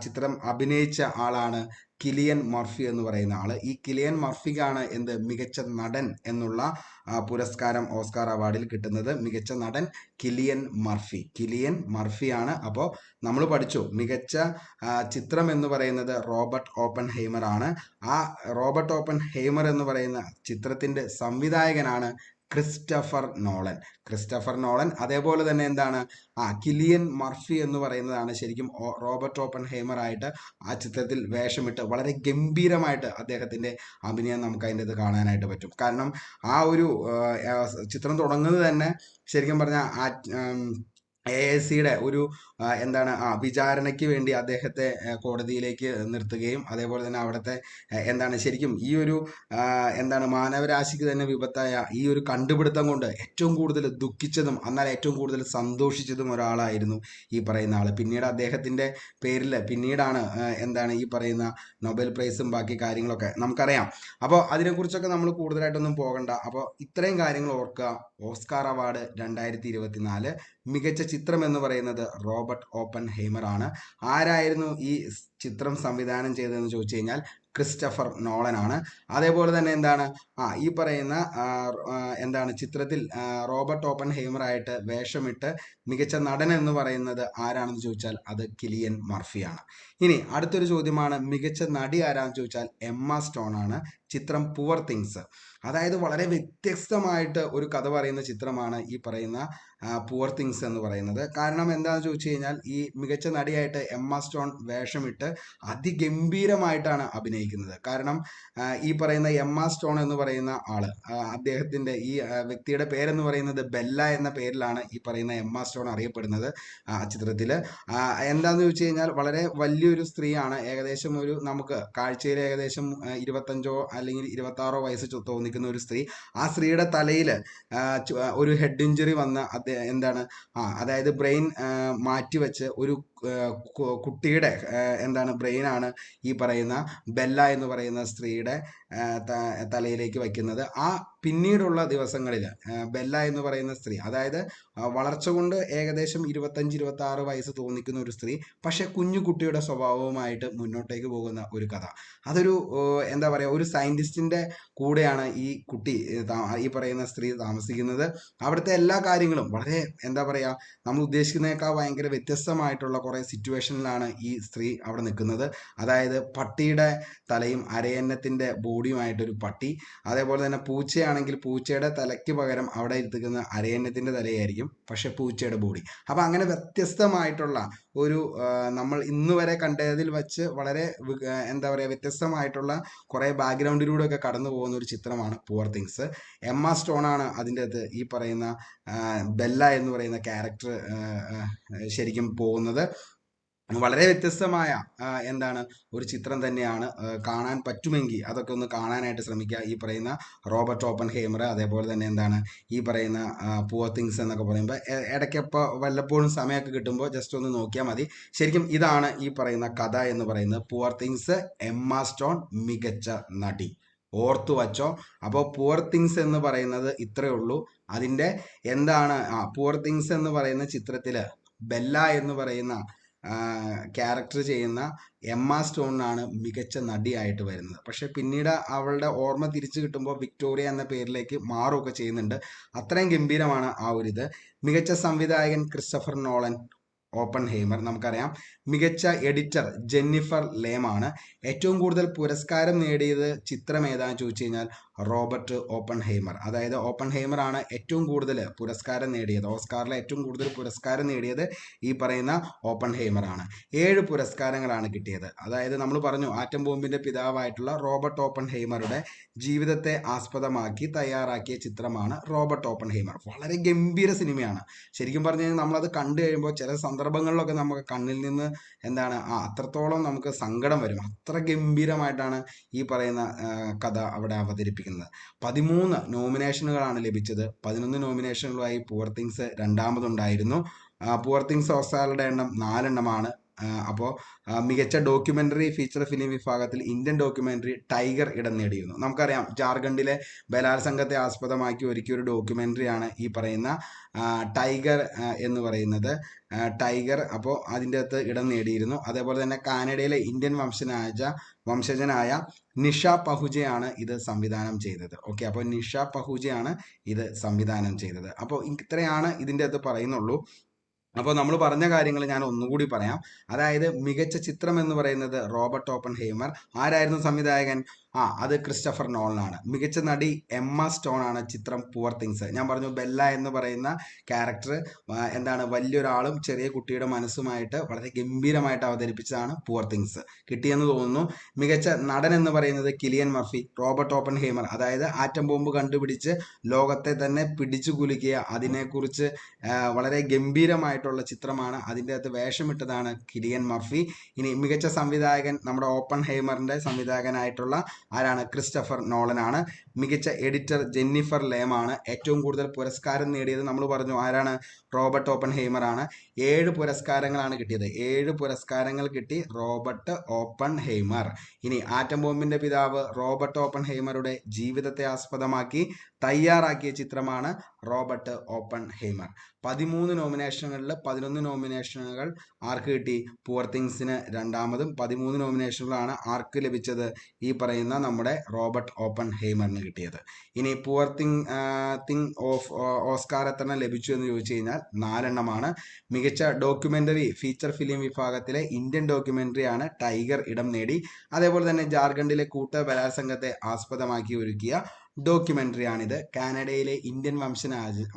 ചിത്രം അഭിനയിച്ച ആളാണ് കിലിയൻ മർഫി എന്ന് പറയുന്ന ആള്. ഈ കിലിയൻ മർഫിക്കാണ് മികച്ച നടൻ എന്നുള്ള പുരസ്കാരം ഓസ്കാർ അവാർഡിൽ കിട്ടുന്നത്. മികച്ച നടൻ കിലിയൻ മർഫിയാണ്. അപ്പോൾ നമ്മൾ പഠിച്ചു, മികച്ച ചിത്രം എന്ന് പറയുന്നത് റോബർട്ട് ഓപ്പൺഹൈമർ ആണ്. ആ റോബർട്ട് ഓപ്പൺഹൈമർ എന്ന് പറയുന്ന ചിത്രത്തിൻ്റെ സംവിധായകനാണ് ക്രിസ്റ്റഫർ നോളൻ. അതേപോലെ തന്നെ കിലിയൻ മർഫി എന്ന് പറയുന്നതാണ് ശരിക്കും റോബർട്ട് ഓപ്പൺഹൈമർ ആയിട്ട് ആ ചിത്രത്തിൽ വേഷമിട്ട് വളരെ ഗംഭീരമായിട്ട് അദ്ദേഹത്തിൻ്റെ അഭിനയം നമുക്ക് അതിൻ്റെ ഇത് കാണാനായിട്ട് പറ്റും. കാരണം ആ ഒരു ചിത്രം തുടങ്ങുന്നത് തന്നെ ശരിക്കും പറഞ്ഞാൽ AIC ഒരു എന്താണ് വിചാരണയ്ക്ക് വേണ്ടി അദ്ദേഹത്തെ കോടതിയിലേക്ക് നിർത്തുകയും അതേപോലെ തന്നെ അവിടുത്തെ എന്താണ് ശരിക്കും ഈ ഒരു എന്താണ് മാനവരാശിക്ക് തന്നെ വിപത്തായ ഈ ഒരു കണ്ടുപിടുത്തം കൊണ്ട് ഏറ്റവും കൂടുതൽ ദുഃഖിച്ചതും എന്നാൽ ഏറ്റവും കൂടുതൽ സന്തോഷിച്ചതും ഒരാളായിരുന്നു ഈ പറയുന്ന ആള്. പിന്നീട് അദ്ദേഹത്തിന്റെ പേരിൽ പിന്നീടാണ് എന്താണ് ഈ പറയുന്ന നൊബേൽ പ്രൈസും ബാക്കി കാര്യങ്ങളൊക്കെ നമുക്കറിയാം. അപ്പോൾ അതിനെക്കുറിച്ചൊക്കെ നമ്മൾ കൂടുതലായിട്ടൊന്നും പോകണ്ട. അപ്പോൾ ഇത്രയും കാര്യങ്ങൾ ഓർക്കുക. ഓസ്കാർ അവാർഡ് 2024 മികച്ച ചിത്രം എന്ന് പറയുന്നത് റോബർട്ട് ഓപ്പൺ ഹെയ്മർ ആണ്. ആരായിരുന്നു ഈ ചിത്രം സംവിധാനം ചെയ്തതെന്ന് ചോദിച്ചു കഴിഞ്ഞാൽ ക്രിസ്റ്റഫർ നോളൻ ആണ്. അതേപോലെ തന്നെ എന്താണ് ഈ പറയുന്ന എന്താണ് ചിത്രത്തിൽ റോബർട്ട് ഓപ്പൺ ഹെയ്മർ ആയിട്ട് വേഷമിട്ട് മികച്ച നടൻ എന്ന് പറയുന്നത് ആരാണെന്ന് ചോദിച്ചാൽ അത് കിലിയൻ മർഫിയാണ്. ഇനി അടുത്തൊരു ചോദ്യമാണ്, മികച്ച നടി ആരാന്ന് ചോദിച്ചാൽ എമ്മ സ്റ്റോൺ ആണ്. ചിത്രം പുവർ തിങ്സ്, അതായത് വളരെ വ്യത്യസ്തമായിട്ട് ഒരു കഥ പറയുന്ന ചിത്രമാണ് ഈ പറയുന്ന പുവർ തിങ്സ് എന്ന് പറയുന്നത്. കാരണം എന്താണെന്ന് ചോദിച്ചു കഴിഞ്ഞാൽ ഈ മികച്ച നടിയായിട്ട് എമ്മ സ്റ്റോൺ വേഷമിട്ട് അതിഗംഭീരമായിട്ടാണ് അഭിനയിക്കുന്നത്. കാരണം ഈ പറയുന്ന എമ്മ സ്റ്റോൺ എന്ന് പറയുന്ന ആള്, അദ്ദേഹത്തിന്റെ ഈ വ്യക്തിയുടെ പേരെന്ന് പറയുന്നത് ബെല്ല എന്ന പേരിലാണ് ഈ പറയുന്ന എമ്മ സ്റ്റോൺ അറിയപ്പെടുന്നത് ചിത്രത്തില്. എന്താന്ന് ചോദിച്ചു കഴിഞ്ഞാൽ വളരെ വലിയൊരു സ്ത്രീയാണ്. ഏകദേശം ഒരു നമുക്ക് കാഴ്ചയിൽ ഏകദേശം 25 അല്ലെങ്കിൽ 26 വയസ്സ് തോന്നിക്കുന്ന ഒരു സ്ത്രീ. ആ സ്ത്രീയുടെ തലയിൽ ഒരു ഹെഡ് ഇഞ്ചുറി വന്ന എന്താണ് അതായത് ബ്രെയിൻ മാറ്റിവെച്ച് ഒരു കുട്ടിയുടെ എന്താണ് ബ്രെയിനാണ് ഈ പറയുന്ന ബെല്ല എന്ന് പറയുന്ന സ്ത്രീയുടെ തലയിലേക്ക് വയ്ക്കുന്നത്. ആ പിന്നീടുള്ള ദിവസങ്ങളിൽ ബെല്ല എന്ന് പറയുന്ന സ്ത്രീ, അതായത് വളർച്ച കൊണ്ട് ഏകദേശം 25-26 വയസ്സ് തോന്നിക്കുന്ന ഒരു സ്ത്രീ, പക്ഷെ കുഞ്ഞു കുട്ടിയുടെ സ്വഭാവവുമായിട്ട് മുന്നോട്ടേക്ക് പോകുന്ന ഒരു കഥ. അതൊരു എന്താ പറയുക, ഒരു സയന്റിസ്റ്റിന്റെ കൂടെയാണ് ഈ കുട്ടി ഈ പറയുന്ന സ്ത്രീ താമസിക്കുന്നത്. അവിടുത്തെ എല്ലാ കാര്യങ്ങളും വളരെ എന്താ പറയുക, നമ്മൾ ഉദ്ദേശിക്കുന്നതിനേക്കാൾ ഭയങ്കര വ്യത്യസ്തമായിട്ടുള്ള കുറെ സിറ്റുവേഷനിലാണ് ഈ സ്ത്രീ അവിടെ നിൽക്കുന്നത്. അതായത് പട്ടിയുടെ തലയും അരയന്നത്തിന്റെ ബോഡിയുമായിട്ടൊരു പട്ടി, അതേപോലെ തന്നെ പൂച്ചയാണെങ്കിൽ പൂച്ചയുടെ തലയ്ക്ക് പകരം അവിടെ എത്തിക്കുന്ന അരയന്നത്തിന്റെ തലയായിരിക്കും, പക്ഷെ പൂച്ചയുടെ ബോഡി. അപ്പൊ അങ്ങനെ വ്യത്യസ്തമായിട്ടുള്ള ഒരു നമ്മൾ ഇന്ന് വരെ കണ്ടതിൽ വെച്ച് വളരെ എന്താ പറയുക വ്യത്യസ്തമായിട്ടുള്ള കുറെ ബാക്ക്ഗ്രൗണ്ടിലൂടെ ഒക്കെ കടന്നു പോകുന്ന ഒരു ചിത്രമാണ് പുവർ തിങ്സ്. എമ്മ സ്റ്റോൺ ആണ് അതിൻ്റെ അകത്ത് ഈ പറയുന്ന ബെല്ല എന്ന് പറയുന്ന ക്യാരക്ടർ ശരിക്കും പോകുന്നത്. വളരെ വ്യത്യസ്തമായ എന്താണ് ഒരു ചിത്രം തന്നെയാണ്. കാണാൻ പറ്റുമെങ്കിൽ അതൊക്കെ ഒന്ന് കാണാനായിട്ട് ശ്രമിക്കുക. ഈ പറയുന്ന റോബർട്ട് ഓപ്പൺ ഹെയ്മർ, അതേപോലെ തന്നെ എന്താണ് ഈ പറയുന്ന പുവർ തിങ്സ് എന്നൊക്കെ പറയുമ്പോൾ ഇടയ്ക്കപ്പോൾ വല്ലപ്പോഴും സമയമൊക്കെ കിട്ടുമ്പോൾ ജസ്റ്റ് ഒന്ന് നോക്കിയാൽ മതി. ശരിക്കും ഇതാണ് ഈ പറയുന്ന കഥ എന്ന് പറയുന്നത്. പുവർ തിങ്സ്, എമ്മ സ്റ്റോൺ മികച്ച നടി, ഓർത്തു വച്ചോ. അപ്പോൾ പുവർ തിങ്സ് എന്ന് പറയുന്നത് ഇത്രയേ ഉള്ളൂ. അതിൻ്റെ എന്താണ് പുവർ തിങ്സ് എന്ന് പറയുന്ന ചിത്രത്തിൽ ബെല്ല എന്ന് പറയുന്ന ക്യാരക്ടർ ചെയ്യുന്ന എമ്മ സ്റ്റോണിനാണ് മികച്ച നടിയായിട്ട് വരുന്നത്. പക്ഷെ പിന്നീട് അവളുടെ ഓർമ്മ തിരിച്ചു കിട്ടുമ്പോൾ വിക്ടോറിയ എന്ന പേരിലേക്ക് മാറുകയൊക്കെ ചെയ്യുന്നുണ്ട്. അത്രയും ഗംഭീരമാണ് ആ ഒരു ഇത്. മികച്ച സംവിധായകൻ ക്രിസ്റ്റഫർ നോളൻ, ഓപ്പൺ ഹെയ്മർ നമുക്കറിയാം. മികച്ച എഡിറ്റർ ജെന്നിഫർ ലേമാണ്. ഏറ്റവും കൂടുതൽ പുരസ്കാരം നേടിയത് ചിത്രം ഏതാണെന്ന് ചോദിച്ചു കഴിഞ്ഞാൽ റോബർട്ട് ഓപ്പൺ ഹെയ്മർ. അതായത് ഓപ്പൺ ഹെയ്മർ ആണ് ഏറ്റവും കൂടുതൽ പുരസ്കാരം നേടിയത്. ഓസ്കാറിലെ ഏറ്റവും കൂടുതൽ പുരസ്കാരം നേടിയത് ഈ പറയുന്ന ഓപ്പൺ ഹെയ്മർ ആണ്. 7 പുരസ്കാരങ്ങളാണ് കിട്ടിയത്. അതായത് നമ്മൾ പറഞ്ഞു ആറ്റം ബോംബിന്റെ പിതാവായിട്ടുള്ള റോബർട്ട് ഓപ്പൺ ഹെയ്മറുടെ ജീവിതത്തെ ആസ്പദമാക്കി തയ്യാറാക്കിയ ചിത്രമാണ് റോബർട്ട് ഓപ്പൺ ഹെയ്മർ. വളരെ ഗംഭീര സിനിമയാണ്. ശരിക്കും പറഞ്ഞു കഴിഞ്ഞാൽ നമ്മളത് കണ്ടു കഴിയുമ്പോൾ ചില സന്ദർഭങ്ങളിലൊക്കെ നമുക്ക് കണ്ണിൽ നിന്ന് എന്താണ് അത്രത്തോളം നമുക്ക് സങ്കടം വരും. അത്ര ഗംഭീരമായിട്ടാണ് ഈ പറയുന്ന കഥ അവിടെ അവതരിപ്പിക്കുന്നത്. 13 നോമിനേഷനുകളാണ് ലഭിച്ചത്. 11 നോമിനേഷനുകളായി പുവർ തിങ്സ് രണ്ടാമതുണ്ടായിരുന്നു. പുവർ തിങ്സ് ഓസ്കാറുടെ എണ്ണം 4 എണ്ണമാണ്. അപ്പോൾ മികച്ച ഡോക്യുമെന്ററി ഫീച്ചർ ഫിലിം വിഭാഗത്തിൽ ഇന്ത്യൻ ഡോക്യുമെന്ററി ടൈഗർ ഇടം നേടിയിരുന്നു. നമുക്കറിയാം ജാർഖണ്ഡിലെ ബലാത്സംഗത്തെ ആസ്പദമാക്കി ഒരുക്കിയ ഒരു ഡോക്യുമെന്ററിയാണ് ഈ പറയുന്ന ടൈഗർ എന്ന് പറയുന്നത്. ടൈഗർ അപ്പോൾ അതിൻ്റെ അകത്ത് ഇടം നേടിയിരുന്നു. അതേപോലെ തന്നെ കാനഡയിലെ ഇന്ത്യൻ വംശജനായ നിഷ പഹുജയാണ് ഇത് സംവിധാനം ചെയ്തത്. ഓക്കെ, അപ്പോൾ നിഷ പഹുജയാണ് ഇത് സംവിധാനം ചെയ്തത്. അപ്പോൾ ഇത്രയാണ് ഇതിൻ്റെ അകത്ത് പറയുന്നുള്ളൂ. അപ്പോൾ നമ്മൾ പറഞ്ഞ കാര്യങ്ങൾ ഞാൻ ഒന്നുകൂടി പറയാം. അതായത് മികച്ച ചിത്രം എന്ന് പറയുന്നത് റോബർട്ട് ഓപ്പൺ ഹെയ്മർ. ആരായിരുന്നു സംവിധായകൻ? അത് ക്രിസ്റ്റഫർ നോളനാണ്. മികച്ച നടി എമ്മ സ്റ്റോൺ ആണ് ചിത്രം പുവർ തിങ്സ്. ഞാൻ പറഞ്ഞു ബെല്ല എന്ന് പറയുന്ന ക്യാരക്ടർ എന്താണ് വലിയൊരാളും ചെറിയ കുട്ടിയുടെ മനസ്സുമായിട്ട് വളരെ ഗംഭീരമായിട്ട് അവതരിപ്പിച്ചതാണ് പുവർ തിങ്സ്. കിട്ടിയെന്ന് തോന്നുന്നു. മികച്ച നടൻ എന്ന് പറയുന്നത് കിലിയൻ മർഫി. റോബർട്ട് ഓപ്പൺ ഹേമർ, അതായത് ആറ്റം ബോംബ് കണ്ടുപിടിച്ച് ലോകത്തെ തന്നെ പിടിച്ചു കുലുക്കിയ, അതിനെക്കുറിച്ച് വളരെ ഗംഭീരമായിട്ടുള്ള ചിത്രമാണ്. അതിൻ്റെ അകത്ത് വേഷമിട്ടതാണ് കിലിയൻ മർഫി. ഇനി മികച്ച സംവിധായകൻ നമ്മുടെ ഓപ്പൺ ഹേമറിന്റെ സംവിധായകനായിട്ടുള്ള ആരാണ്? ക്രിസ്റ്റഫർ നോളനാണ്. മികച്ച എഡിറ്റർ ജെന്നിഫർ ലേമാണ്. ഏറ്റവും കൂടുതൽ പുരസ്കാരം നേടിയത് നമ്മൾ പറഞ്ഞു ആരാണ്? റോബർട്ട് ഓപ്പൺ ഹേമർ ആണ്. 7 പുരസ്കാരങ്ങളാണ് കിട്ടിയത്. 7 പുരസ്കാരങ്ങൾ കിട്ടി റോബർട്ട് ഓപ്പൺ ഹേമർ. ഇനി ആറ്റം ബോംബിന്റെ പിതാവ് റോബർട്ട് ഓപ്പൺ ഹേമറുടെ ജീവിതത്തെ ആസ്പദമാക്കി തയ്യാറാക്കിയ ചിത്രമാണ് റോബർട്ട് ഓപ്പൺ ഹേമർ. 13 നോമിനേഷനുകളിൽ 11 നോമിനേഷനുകൾ ആർക്ക് കിട്ടി? പുവർ തിങ്സിന് രണ്ടാമതും 13 നോമിനേഷനുകളാണ് ആർക്ക് ലഭിച്ചത്? ഈ പറയുന്ന നമ്മുടെ റോബർട്ട് ഓപ്പൺ ഹേമറിന് കിട്ടിയത്. ഇനി പുവർ തിങ് ഓഫ് ഓസ്കാർ എത്ര ലഭിച്ചു എന്ന് ചോദിച്ചു കഴിഞ്ഞാൽ 4 എണ്ണമാണ്. മികച്ച ഡോക്യുമെന്ററി ഫീച്ചർ ഫിലിം വിഭാഗത്തിലെ ഇന്ത്യൻ ഡോക്യുമെന്ററി ആണ് ടൈഗർ ഇടം നേടി. അതേപോലെ തന്നെ ജാർഖണ്ഡിലെ കൂട്ട ബലാത്സംഗത്തെ ആസ്പദമാക്കി ഒരുക്കിയ ഡോക്യുമെന്ററി ആണിത്. കാനഡയിലെ ഇന്ത്യൻ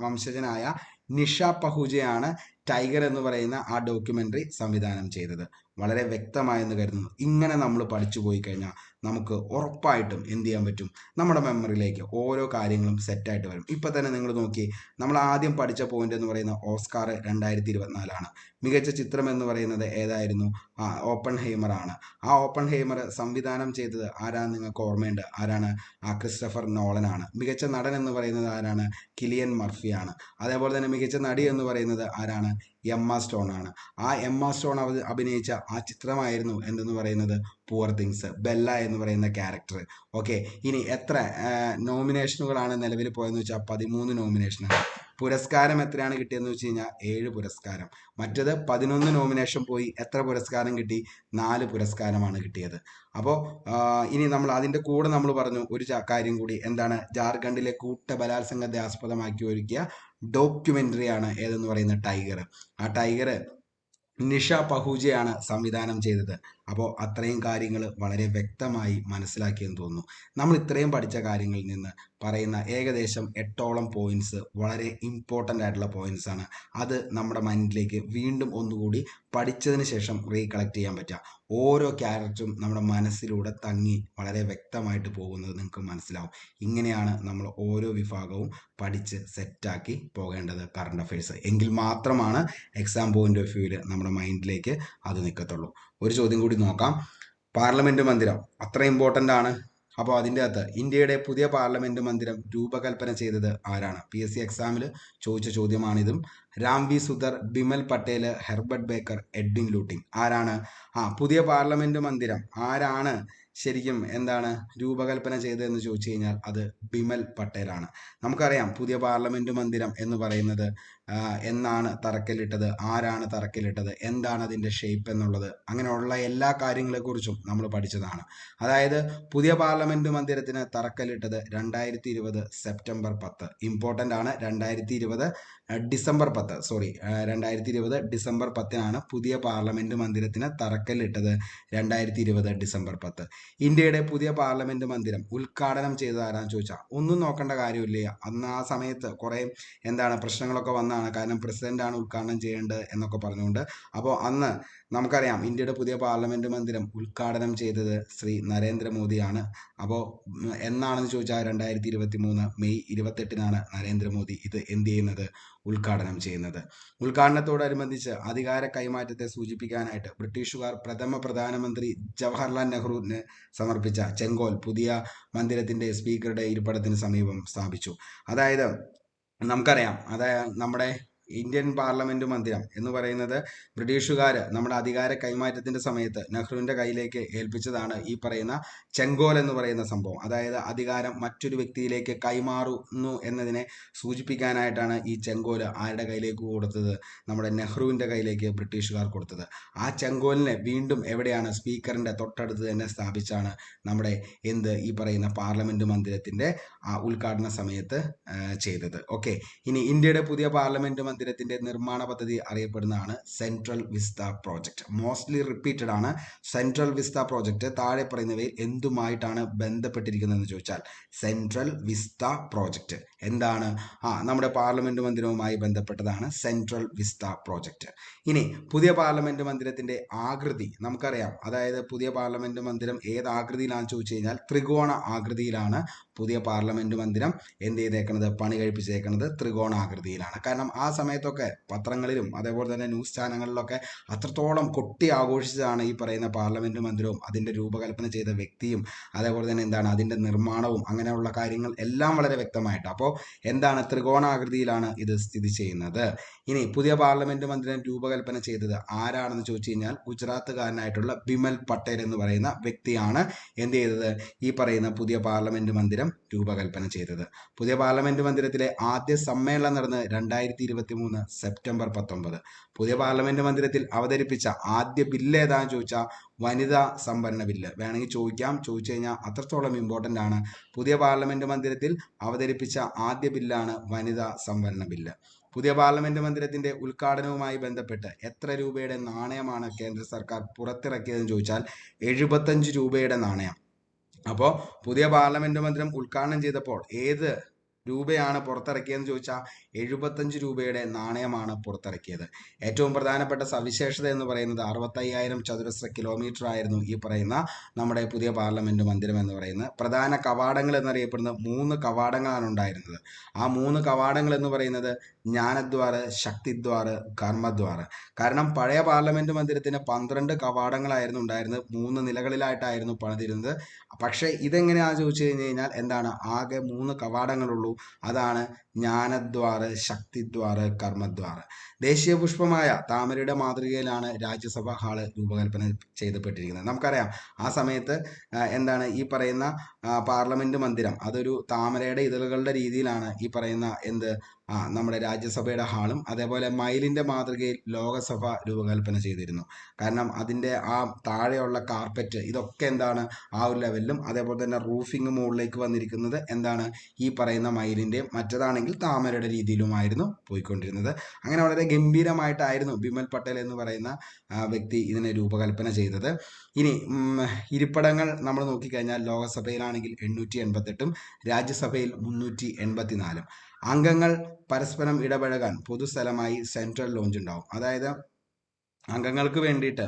വംശജനായ നിഷ പഹുജയാണ് ടൈഗർ എന്ന് പറയുന്ന ആ ഡോക്യുമെന്ററി സംവിധാനം ചെയ്തത്. വളരെ വ്യക്തമായെന്ന് കരുതുന്നു. ഇങ്ങനെ നമ്മൾ പഠിച്ചു പോയി കഴിഞ്ഞാൽ നമുക്ക് ഉറപ്പായിട്ടും എന്ത് ചെയ്യാൻ പറ്റും? നമ്മുടെ മെമ്മറിയിലേക്ക് ഓരോ കാര്യങ്ങളും സെറ്റായിട്ട് വരും. ഇപ്പം തന്നെ നിങ്ങൾ നോക്കി, നമ്മൾ ആദ്യം പഠിച്ച പോയിന്റ് എന്ന് പറയുന്നത് ഓസ്കാർ 2024 മികച്ച ചിത്രം എന്ന് പറയുന്നത് ഏതായിരുന്നു? ഓപ്പൺ ഹേമർ ആണ്. ആ ഓപ്പൺ ഹേമർ സംവിധാനം ചെയ്തത് ആരാണ്? നിങ്ങൾക്ക് ഓർമ്മയുണ്ട്. ആരാണ്? ക്രിസ്റ്റഫർ നോളനാണ്. മികച്ച നടൻ എന്ന് പറയുന്നത് ആരാണ്? കിലിയൻ മർഫിയാണ്. അതേപോലെ തന്നെ മികച്ച നടി എന്ന് പറയുന്നത് ആരാണ്? എമ്മ സ്റ്റോൺ ആണ്. ആ എമ്മ സ്റ്റോൺ അഭിനയിച്ച ആ ചിത്രമായിരുന്നു എന്തെന്ന് പറയുന്നത്? പുവർ തിങ്സ്, ബെല്ല എന്ന് പറയുന്ന ക്യാരക്ടർ. ഓക്കെ, ഇനി എത്ര നോമിനേഷനുകളാണ് നിലവിൽ പോയെന്ന് വെച്ചാൽ 13 നോമിനേഷനാണ്. പുരസ്കാരം എത്രയാണ് കിട്ടിയെന്ന് വെച്ച് കഴിഞ്ഞാൽ 7 പുരസ്കാരം. മറ്റത് 11 നോമിനേഷൻ പോയി എത്ര പുരസ്കാരം കിട്ടി? 4 പുരസ്കാരമാണ് കിട്ടിയത്. അപ്പോൾ ഇനി നമ്മൾ അതിൻ്റെ കൂടെ നമ്മൾ പറഞ്ഞു ഒരു കാര്യം കൂടി. എന്താണ്? ജാർഖണ്ഡിലെ കൂട്ട ബലാത്സംഗത്തെ ആസ്പദമാക്കി ഒരുക്കിയ ഡോക്യുമെന്ററിയാണ് ഏതെന്ന് പറയുന്ന ടൈഗർ. ആ ടൈഗർ നിഷ പഹൂജയാണ് സംവിധാനം ചെയ്തത്. അപ്പോൾ അത്രയും കാര്യങ്ങൾ വളരെ വ്യക്തമായി മനസ്സിലാക്കിയെന്ന് തോന്നുന്നു. നമ്മൾ ഇത്രയും പഠിച്ച കാര്യങ്ങളിൽ നിന്ന് പറയുന്ന ഏകദേശം 8ഓളം പോയിന്റ്സ് വളരെ ഇമ്പോർട്ടൻ്റ് ആയിട്ടുള്ള പോയിന്റ്സ് ആണ്. അത് നമ്മുടെ മൈൻഡിലേക്ക് വീണ്ടും ഒന്നുകൂടി പഠിച്ചതിന് ശേഷം റീകളക്ട് ചെയ്യാൻ പറ്റുക. ഓരോ ക്യാരക്ടറും നമ്മുടെ മനസ്സിലൂടെ തങ്ങി വളരെ വ്യക്തമായിട്ട് പോകുന്നത് നിങ്ങൾക്ക് മനസ്സിലാവും. ഇങ്ങനെയാണ് നമ്മൾ ഓരോ വിഭാഗവും പഠിച്ച് സെറ്റാക്കി പോകേണ്ടത് കറണ്ട് അഫയേഴ്സ്. എങ്കിൽ മാത്രമാണ് എക്സാം പോയിന്റ് ഓഫ് വ്യൂവിൽ നമ്മുടെ മൈൻഡിലേക്ക് അത് നിൽക്കത്തുള്ളൂ. ഒരു ചോദ്യം കൂടി നോക്കാം. പാർലമെന്റ് മന്ദിരം അത്ര ഇമ്പോർട്ടൻ്റ് ആണ്. അപ്പോൾ അതിൻ്റെ അകത്ത് ഇന്ത്യയുടെ പുതിയ പാർലമെന്റ് മന്ദിരം രൂപകൽപ്പന ചെയ്തത് ആരാണ്? PSC എക്സാമിൽ ചോദിച്ച ചോദ്യമാണിതും. Ram V Sutar, Bimal Patel, Herbert Baker, Edwin Lutyens. ആരാണ്? പുതിയ പാർലമെന്റ് മന്ദിരം ആരാണ് ശരിക്കും എന്താണ് രൂപകൽപ്പന ചെയ്തതെന്ന് ചോദിച്ചു കഴിഞ്ഞാൽ അത് ബിമൽ പട്ടേലാണ്. നമുക്കറിയാം പുതിയ പാർലമെന്റ് മന്ദിരം എന്ന് പറയുന്നത് എന്നാണ് തറക്കല്ലിട്ടത്, ആരാണ് തറക്കല്ലിട്ടത്, എന്താണ് അതിൻ്റെ ഷേപ്പ് എന്നുള്ളത്, അങ്ങനെയുള്ള എല്ലാ കാര്യങ്ങളെക്കുറിച്ചും നമ്മൾ പഠിച്ചതാണ്. അതായത് പുതിയ പാർലമെന്റ് മന്ദിരത്തിന് തറക്കല്ലിട്ടത് 2020 സെപ്റ്റംബർ 10. ഇമ്പോർട്ടൻ്റ് ആണ്. 2020 ഡിസംബർ 10 പുതിയ പാർലമെന്റ് മന്ദിരത്തിന് തറക്കല്ലിട്ടത്. 2020 ഡിസംബർ 10. ഇന്ത്യയുടെ പുതിയ പാർലമെന്റ് മന്ദിരം ഉദ്ഘാടനം ചെയ്തത് ആരാന്ന് ചോദിച്ചാൽ ഒന്നും നോക്കേണ്ട കാര്യമില്ല. അന്ന് ആ സമയത്ത് കുറേ പ്രശ്നങ്ങളൊക്കെ വന്നതാണ്. കാരണം പ്രസിഡന്റ് ആണ് ഉദ്ഘാടനം ചെയ്യേണ്ടത് എന്നൊക്കെ പറഞ്ഞുകൊണ്ട്. അപ്പോൾ അന്ന് നമുക്കറിയാം ഇന്ത്യയുടെ പുതിയ പാർലമെന്റ് മന്ദിരം ഉദ്ഘാടനം ചെയ്തത് ശ്രീ നരേന്ദ്രമോദിയാണ്. അപ്പോൾ എന്നാണെന്ന് ചോദിച്ചാൽ 2023 മെയ് 28 നരേന്ദ്രമോദി ഇത് എന്ത് ചെയ്യുന്നത്? ഉദ്ഘാടനം ചെയ്യുന്നത്. ഉദ്ഘാടനത്തോടനുബന്ധിച്ച് അധികാര കൈമാറ്റത്തെ സൂചിപ്പിക്കാനായിട്ട് ബ്രിട്ടീഷുകാർ പ്രഥമ പ്രധാനമന്ത്രി ജവഹർലാൽ നെഹ്റുവിന് സമർപ്പിച്ച ചെങ്കോൽ പുതിയ മന്ദിരത്തിന്റെ സ്പീക്കറുടെ ഇരിപ്പിടത്തിന് സമീപം സ്ഥാപിച്ചു. അതായത് നമുക്കറിയാം, നമ്മുടെ ഇന്ത്യൻ പാർലമെന്റ് മന്ദിരം എന്ന് പറയുന്നത് ബ്രിട്ടീഷുകാർ നമ്മുടെ അധികാര കൈമാറ്റത്തിന്റെ സമയത്ത് നെഹ്റുവിന്റെ കയ്യിലേക്ക് ഏൽപ്പിച്ചതാണ് ഈ പറയുന്ന ചെങ്കോൽ എന്ന് പറയുന്ന സംഭവം. അതായത് അധികാരം മറ്റൊരു വ്യക്തിയിലേക്ക് കൈമാറുന്നു എന്നതിനെ സൂചിപ്പിക്കാനായിട്ടാണ് ഈ ചെങ്കോൽ ആരുടെ കയ്യിലേക്ക് കൊടുത്തത്? നമ്മുടെ നെഹ്റുവിന്റെ കയ്യിലേക്ക് ബ്രിട്ടീഷുകാർ കൊടുത്തത്. ആ ചെങ്കോലിനെ വീണ്ടും എവിടെയാണ്? സ്പീക്കറിന്റെ തൊട്ടടുത്ത് തന്നെ സ്ഥാപിച്ചാണ് നമ്മുടെ ഈ പറയുന്ന പാർലമെന്റ് മന്ദിരത്തിന്റെ ആ ഉദ്ഘാടന സമയത്ത് ചെയ്തത്. ഓക്കെ, ഇനി ഇന്ത്യയുടെ പുതിയ പാർലമെന്റ് മന്ദിരത്തിന്റെ നിർമ്മാണ പദ്ധതി അറിയപ്പെടുന്നതാണ് Central Vista project. Mostly repeated ആണ് സെൻട്രൽ വിസ്ത പ്രോജക്റ്റ്. താഴെ പറയുന്നവയിൽ എന്തുമായിട്ടാണ് ബന്ധപ്പെട്ടിരിക്കുന്നതെന്ന് ചോദിച്ചാൽ സെൻട്രൽ വിസ്ത പ്രോജക്റ്റ് എന്താണ്? നമ്മുടെ പാർലമെന്റ് മന്ദിരവുമായി ബന്ധപ്പെട്ടതാണ് സെൻട്രൽ വിസ്ത പ്രോജക്റ്റ്. ഇനി പുതിയ പാർലമെന്റ് മന്ദിരത്തിന്റെ ആകൃതി നമുക്കറിയാം. അതായത് പുതിയ പാർലമെന്റ് മന്ദിരം ഏത് ആകൃതിയിലാണെന്ന് ചോദിച്ചു കഴിഞ്ഞാൽ ത്രികോണ ആകൃതിയിലാണ് പുതിയ പാർലമെന്റ് മന്ദിരം എന്ത് ചെയ്തേക്കുന്നത്, പണി കഴിപ്പിച്ചേക്കുന്നത് ത്രികോണാകൃതിയിലാണ്. കാരണം ആ സമയത്തൊക്കെ പത്രങ്ങളിലും അതേപോലെ തന്നെ ന്യൂസ് ചാനലുകളിലൊക്കെ അത്രത്തോളം കൊട്ടി ആഘോഷിച്ചതാണ് ഈ പറയുന്ന പാർലമെന്റ് മന്ദിരവും അതിന്റെ രൂപകൽപ്പന ചെയ്ത വ്യക്തിയും അതേപോലെ തന്നെ എന്താണ് അതിന്റെ നിർമ്മാണവും അങ്ങനെയുള്ള കാര്യങ്ങൾ എല്ലാം വളരെ വ്യക്തമായിട്ട്. അപ്പോൾ എന്താണ്, ത്രികോണാകൃതിയിലാണ് ഇത് സ്ഥിതി ചെയ്യുന്നത്. ഇനി പുതിയ പാർലമെന്റ് മന്ദിരം രൂപകൽപ്പന ചെയ്തത് ആരാണെന്ന് ചോദിച്ചു കഴിഞ്ഞാൽ ഗുജറാത്തുകാരനായിട്ടുള്ള ബിമൽ പട്ടേൽ എന്ന് പറയുന്ന വ്യക്തിയാണ് എന്ത് ചെയ്തത്, ഈ പറയുന്ന പുതിയ പാർലമെന്റ് മന്ദിരം രൂപകൽപ്പന ചെയ്തത്. പുതിയ പാർലമെന്റ് മന്ദിരത്തിലെ ആദ്യ സമ്മേളനം നടന്നത് 2023 സെപ്റ്റംബർ 19. പുതിയ പാർലമെന്റ് മന്ദിരത്തിൽ അവതരിപ്പിച്ച ആദ്യ ബില്ല് ഏതാണെന്ന് ചോദിച്ചാൽ വനിതാ സംവരണ ബില്ല്. വേണമെങ്കിൽ ചോദിച്ചു കഴിഞ്ഞാൽ അത്രത്തോളം ഇമ്പോർട്ടൻ്റ് ആണ്. പുതിയ പാർലമെന്റ് മന്ദിരത്തിൽ അവതരിപ്പിച്ച ആദ്യ ബില്ലാണ് വനിതാ സംവരണ ബില്ല്. പുതിയ പാർലമെന്റ് മന്ദിരത്തിന്റെ ഉദ്ഘാടനവുമായി ബന്ധപ്പെട്ട് എത്ര രൂപയുടെ നാണയമാണ് കേന്ദ്ര സർക്കാർ പുറത്തിറക്കിയതെന്ന് ചോദിച്ചാൽ 75 രൂപയുടെ നാണയം. അപ്പോൾ പുതിയ പാർലമെന്റ് മന്ദിരം ഉദ്ഘാടനം ചെയ്തപ്പോൾ ഏത് രൂപയാണ് പുറത്തിറക്കിയതെന്ന് ചോദിച്ചാൽ 75 രൂപയുടെ നാണയമാണ് പുറത്തിറക്കിയത്. ഏറ്റവും പ്രധാനപ്പെട്ട സവിശേഷത എന്ന് പറയുന്നത് 65,000 ചതുരശ്ര കിലോമീറ്റർ ആയിരുന്നു ഈ പറയുന്ന നമ്മുടെ പുതിയ പാർലമെന്റ് മന്ദിരം എന്ന് പറയുന്നത്. പ്രധാന കവാടങ്ങൾ എന്നറിയപ്പെടുന്ന 3 കവാടങ്ങളാണ് ഉണ്ടായിരുന്നത്. ആ 3 കവാടങ്ങൾ എന്ന് പറയുന്നത് ജ്ഞാനദ്വാർ, ശക്തിദ്വാർ, കർമ്മദ്വാർ. കാരണം പഴയ പാർലമെന്റ് മന്ദിരത്തിന് 12 കവാടങ്ങളായിരുന്നു ഉണ്ടായിരുന്നത്. 3 നിലകളിലായിട്ടായിരുന്നു പണിതിരുന്നത്. പക്ഷേ ഇതെങ്ങനെയാണെന്ന് ചോദിച്ചു കഴിഞ്ഞാൽ എന്താണ്, ആകെ 3 കവാടങ്ങളുള്ളൂ. അതാണ് ജ്ഞാനദ്വാർ, ശക്തിദ്വാർ, കർമ്മദ്വാർ. ദേശീയ പുഷ്പമായ താമരയുടെ മാതൃകയിലാണ് രാജ്യസഭ ഹാള് രൂപകൽപ്പന ചെയ്യപ്പെട്ടിരിക്കുന്നത്. നമുക്കറിയാം ആ സമയത്ത് എന്താണ് ഈ പറയുന്ന പാർലമെന്റ് മന്ദിരം അതൊരു താമരയുടെ ഇതളുകളുടെ രീതിയിലാണ് ഈ പറയുന്ന നമ്മുടെ രാജ്യസഭയുടെ ഹാളും അതേപോലെ മയിലിന്റെ മാതൃകയിൽ ലോകസഭ രൂപകൽപ്പന ചെയ്തിരുന്നു. കാരണം അതിൻ്റെ ആ താഴെയുള്ള കാർപ്പറ്റ് ഇതൊക്കെ എന്താണ് ആ ഒരു ലെവലിലും അതേപോലെ തന്നെ റൂഫിംഗ് മുകളിലേക്ക് വന്നിരിക്കുന്നത് എന്താണ് ഈ പറയുന്ന മയിലിൻ്റെയും മറ്റേതാണെങ്കിൽ താമരയുടെ രീതിയിലുമായിരുന്നു പോയിക്കൊണ്ടിരുന്നത്. അങ്ങനെ വളരെ ഗംഭീരമായിട്ടായിരുന്നു ബിമൽ പട്ടേൽ എന്ന് പറയുന്ന വ്യക്തി ഇതിനെ രൂപകൽപ്പന ചെയ്തത്. ഇനി ഇരിപ്പിടങ്ങൾ നമ്മൾ നോക്കിക്കഴിഞ്ഞാൽ ലോകസഭയിലാണെങ്കിൽ 888 രാജ്യസഭയിൽ 384. അംഗങ്ങൾ പരസ്പരം ഇടപഴകാൻ പൊതുസ്ഥലമായി സെൻട്രൽ ലോഞ്ച് ഉണ്ടാവും. അതായത് അംഗങ്ങൾക്ക് വേണ്ടിയിട്ട്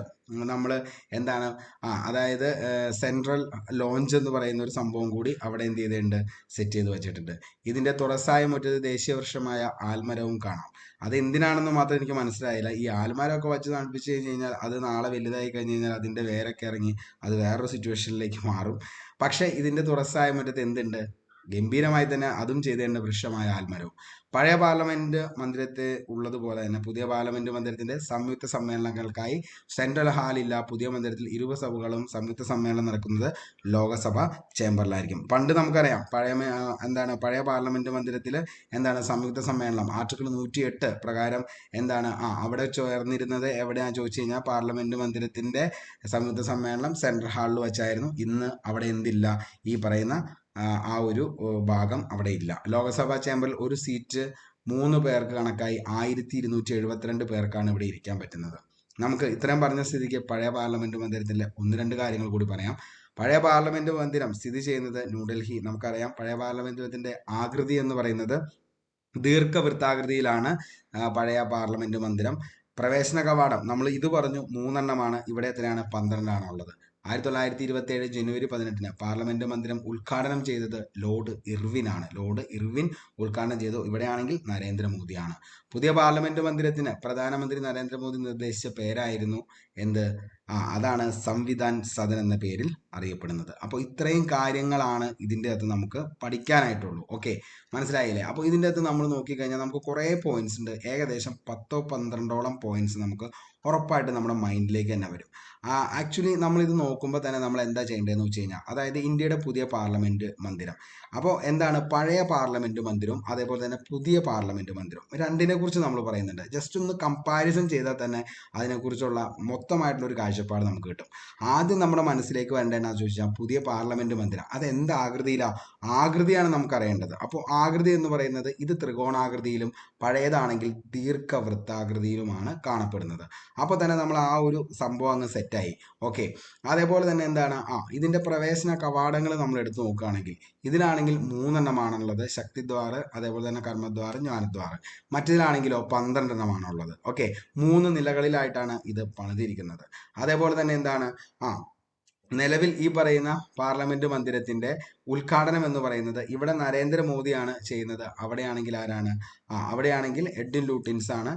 നമ്മൾ എന്താണ് അതായത് സെൻട്രൽ ലോഞ്ച് എന്ന് പറയുന്ന ഒരു സംഭവം കൂടി അവിടെ എന്ത് ചെയ്തിട്ടുണ്ട്, സെറ്റ് ചെയ്ത് വെച്ചിട്ടുണ്ട്. ഇതിൻ്റെ തുറസായ മുറ്റത്ത് ദേശീയ വൃക്ഷമായ ആൽമരവും കാണാം. അത് എന്തിനാണെന്ന് മാത്രം എനിക്ക് മനസ്സിലായില്ല. ഈ ആൽമരമൊക്കെ വെച്ച് തണുപ്പിച്ച് കഴിഞ്ഞ് കഴിഞ്ഞാൽ അത് നാളെ വലുതായി കഴിഞ്ഞ് കഴിഞ്ഞാൽ അതിൻ്റെ വേരൊക്കെ ഇറങ്ങി അത് വേറൊരു സിറ്റുവേഷനിലേക്ക് മാറും. പക്ഷേ ഇതിൻ്റെ തുറസായ മുറ്റത്ത് എന്തുണ്ട്, ഗംഭീരമായി തന്നെ അതും ചെയ്തേണ്ട വൃക്ഷമായ ആൽമരവും. പഴയ പാർലമെന്റ് മന്ദിരത്തിൽ ഉള്ളതുപോലെ തന്നെ പുതിയ പാർലമെന്റ് മന്ദിരത്തിന്റെ സംയുക്ത സമ്മേളനങ്ങൾക്കായി സെൻട്രൽ ഹാളില്ല. പുതിയ മന്ദിരത്തിൽ ഇരുസഭകളും സംയുക്ത സമ്മേളനം നടക്കുന്നത് ലോകസഭ ചേംബറിലായിരിക്കും. പണ്ട് നമുക്കറിയാം പഴയ പാർലമെന്റ് മന്ദിരത്തിൽ സംയുക്ത സമ്മേളനം ആർട്ടിക്കിൾ 108 പ്രകാരം അവിടെ ചേർന്നിരുന്നത് എവിടെയാണെന്ന് ചോദിച്ചു കഴിഞ്ഞാൽ പാർലമെന്റ് മന്ദിരത്തിന്റെ സംയുക്ത സമ്മേളനം സെൻട്രൽ ഹാളിൽ വെച്ചായിരുന്നു. ഇന്ന് അവിടെ എന്തില്ല, ഈ പറയുന്ന ആ ഒരു ഭാഗം അവിടെ ഇല്ല. ലോകസഭാ ചേംബറിൽ ഒരു സീറ്റ് 3 പേർക്ക് കണക്കായി 1272 പേർക്കാണ് ഇവിടെ ഇരിക്കാൻ പറ്റുന്നത്. നമുക്ക് ഇത്രയും പറഞ്ഞ സ്ഥിതിക്ക് പഴയ പാർലമെന്റ് മന്ദിരത്തിലെ 1-2 കാര്യങ്ങൾ കൂടി പറയാം. പഴയ പാർലമെന്റ് മന്ദിരം സ്ഥിതി ചെയ്യുന്നത് ന്യൂഡൽഹി. നമുക്കറിയാം പഴയ പാർലമെന്റിന്റെ ആകൃതി എന്ന് പറയുന്നത് ദീർഘവൃത്താകൃതിയിലാണ് പഴയ പാർലമെന്റ് മന്ദിരം. പ്രവേശന കവാടം നമ്മൾ ഇത് പറഞ്ഞു 3 ഇവിടെ എത്രയാണ്, 12 ഉള്ളത്. 1927 ജനുവരി 18 പാർലമെന്റ് മന്ദിരം ഉദ്ഘാടനം ചെയ്തത് ലോർഡ് ഇർവിനാണ്. ലോർഡ് ഇർവിൻ ഉദ്ഘാടനം ചെയ്തു. ഇവിടെയാണെങ്കിൽ നരേന്ദ്രമോദിയാണ്. പുതിയ പാർലമെന്റ് മന്ദിരത്തിന് പ്രധാനമന്ത്രി നരേന്ദ്രമോദി നിർദ്ദേശിച്ച പേരായിരുന്നു അതാണ് സംവിധാൻ സദൻ എന്ന പേരിൽ അറിയപ്പെടുന്നത്. അപ്പോൾ ഇത്രയും കാര്യങ്ങളാണ് ഇതിൻ്റെ അകത്ത് നമുക്ക് പഠിക്കാനായിട്ടുള്ളൂ. ഓക്കെ, മനസ്സിലായില്ലേ? അപ്പോൾ ഇതിൻ്റെ അകത്ത് നമ്മൾ നോക്കിക്കഴിഞ്ഞാൽ നമുക്ക് കുറേ പോയിന്റ്സ് ഉണ്ട്. ഏകദേശം 10-12ഓളം പോയിന്റ്സ് നമുക്ക് ഉറപ്പായിട്ട് നമ്മുടെ മൈൻഡിലേക്ക് തന്നെ വരും. ആക്ച്വലി നമ്മളിത് നോക്കുമ്പോൾ തന്നെ നമ്മൾ എന്താ ചെയ്യേണ്ടതെന്ന് വെച്ച് കഴിഞ്ഞാൽ അതായത് ഇന്ത്യയുടെ പുതിയ പാർലമെന്റ് മന്ദിരം. അപ്പോൾ പഴയ പാർലമെന്റ് മന്ദിരവും അതേപോലെ തന്നെ പുതിയ പാർലമെന്റ് മന്ദിരവും രണ്ടിനെ കുറിച്ച് നമ്മൾ പറയുന്നുണ്ട്. ജസ്റ്റ് ഒന്ന് കമ്പാരിസൺ ചെയ്താൽ തന്നെ അതിനെക്കുറിച്ചുള്ള മൊത്തമായിട്ടുള്ള ഒരു കാഴ്ച കാഴ്ചപ്പാട് നമുക്ക് കിട്ടും. ആദ്യം നമ്മുടെ മനസ്സിലേക്ക് വരേണ്ടതെന്നാന്ന് ചോദിച്ചാൽ പുതിയ പാർലമെന്റ് മന്ദിരം അത് എന്ത് ആകൃതിയിലാണ്? ആകൃതിയാണ് നമുക്കറിയേണ്ടത്. അപ്പോൾ ആകൃതി എന്ന് പറയുന്നത് ഇത് ത്രികോണാകൃതിയിലും പഴയതാണെങ്കിൽ ദീർഘവൃത്താകൃതിയിലുമാണ് കാണപ്പെടുന്നത്. അപ്പോൾ തന്നെ നമ്മൾ ആ ഒരു സംഭവം അങ്ങ് സെറ്റായി. ഓക്കെ, അതേപോലെ തന്നെ എന്താണ് ഇതിന്റെ പ്രവേശന കവാടങ്ങൾ നമ്മൾ എടുത്തു നോക്കുകയാണെങ്കിൽ ഇതിലാണെങ്കിൽ 3 എണ്ണമാണുള്ളത്, ശക്തിദ്വാർ, അതേപോലെ തന്നെ കർമ്മദ്വാർ, ജ്ഞാനദ്വാർ. മറ്റേതിലാണെങ്കിലോ 12 എണ്ണമാണുള്ളത്. ഓക്കെ, 3 നിലകളിലായിട്ടാണ് ഇത് പണിതിരിക്കുന്നത്. അതേപോലെ തന്നെ എന്താണ് നിലവിൽ ഈ പറയുന്ന പാർലമെന്റ് മന്ദിരത്തിന്റെ ഉദ്ഘാടനം എന്ന് പറയുന്നത് ഇവിടെ നരേന്ദ്രമോദിയാണ് ചെയ്യുന്നത്. അവിടെയാണെങ്കിൽ ആരാണ്? അവിടെയാണെങ്കിൽ എഡ്വിൻ ലൂട്ടിൻസ് ആണ്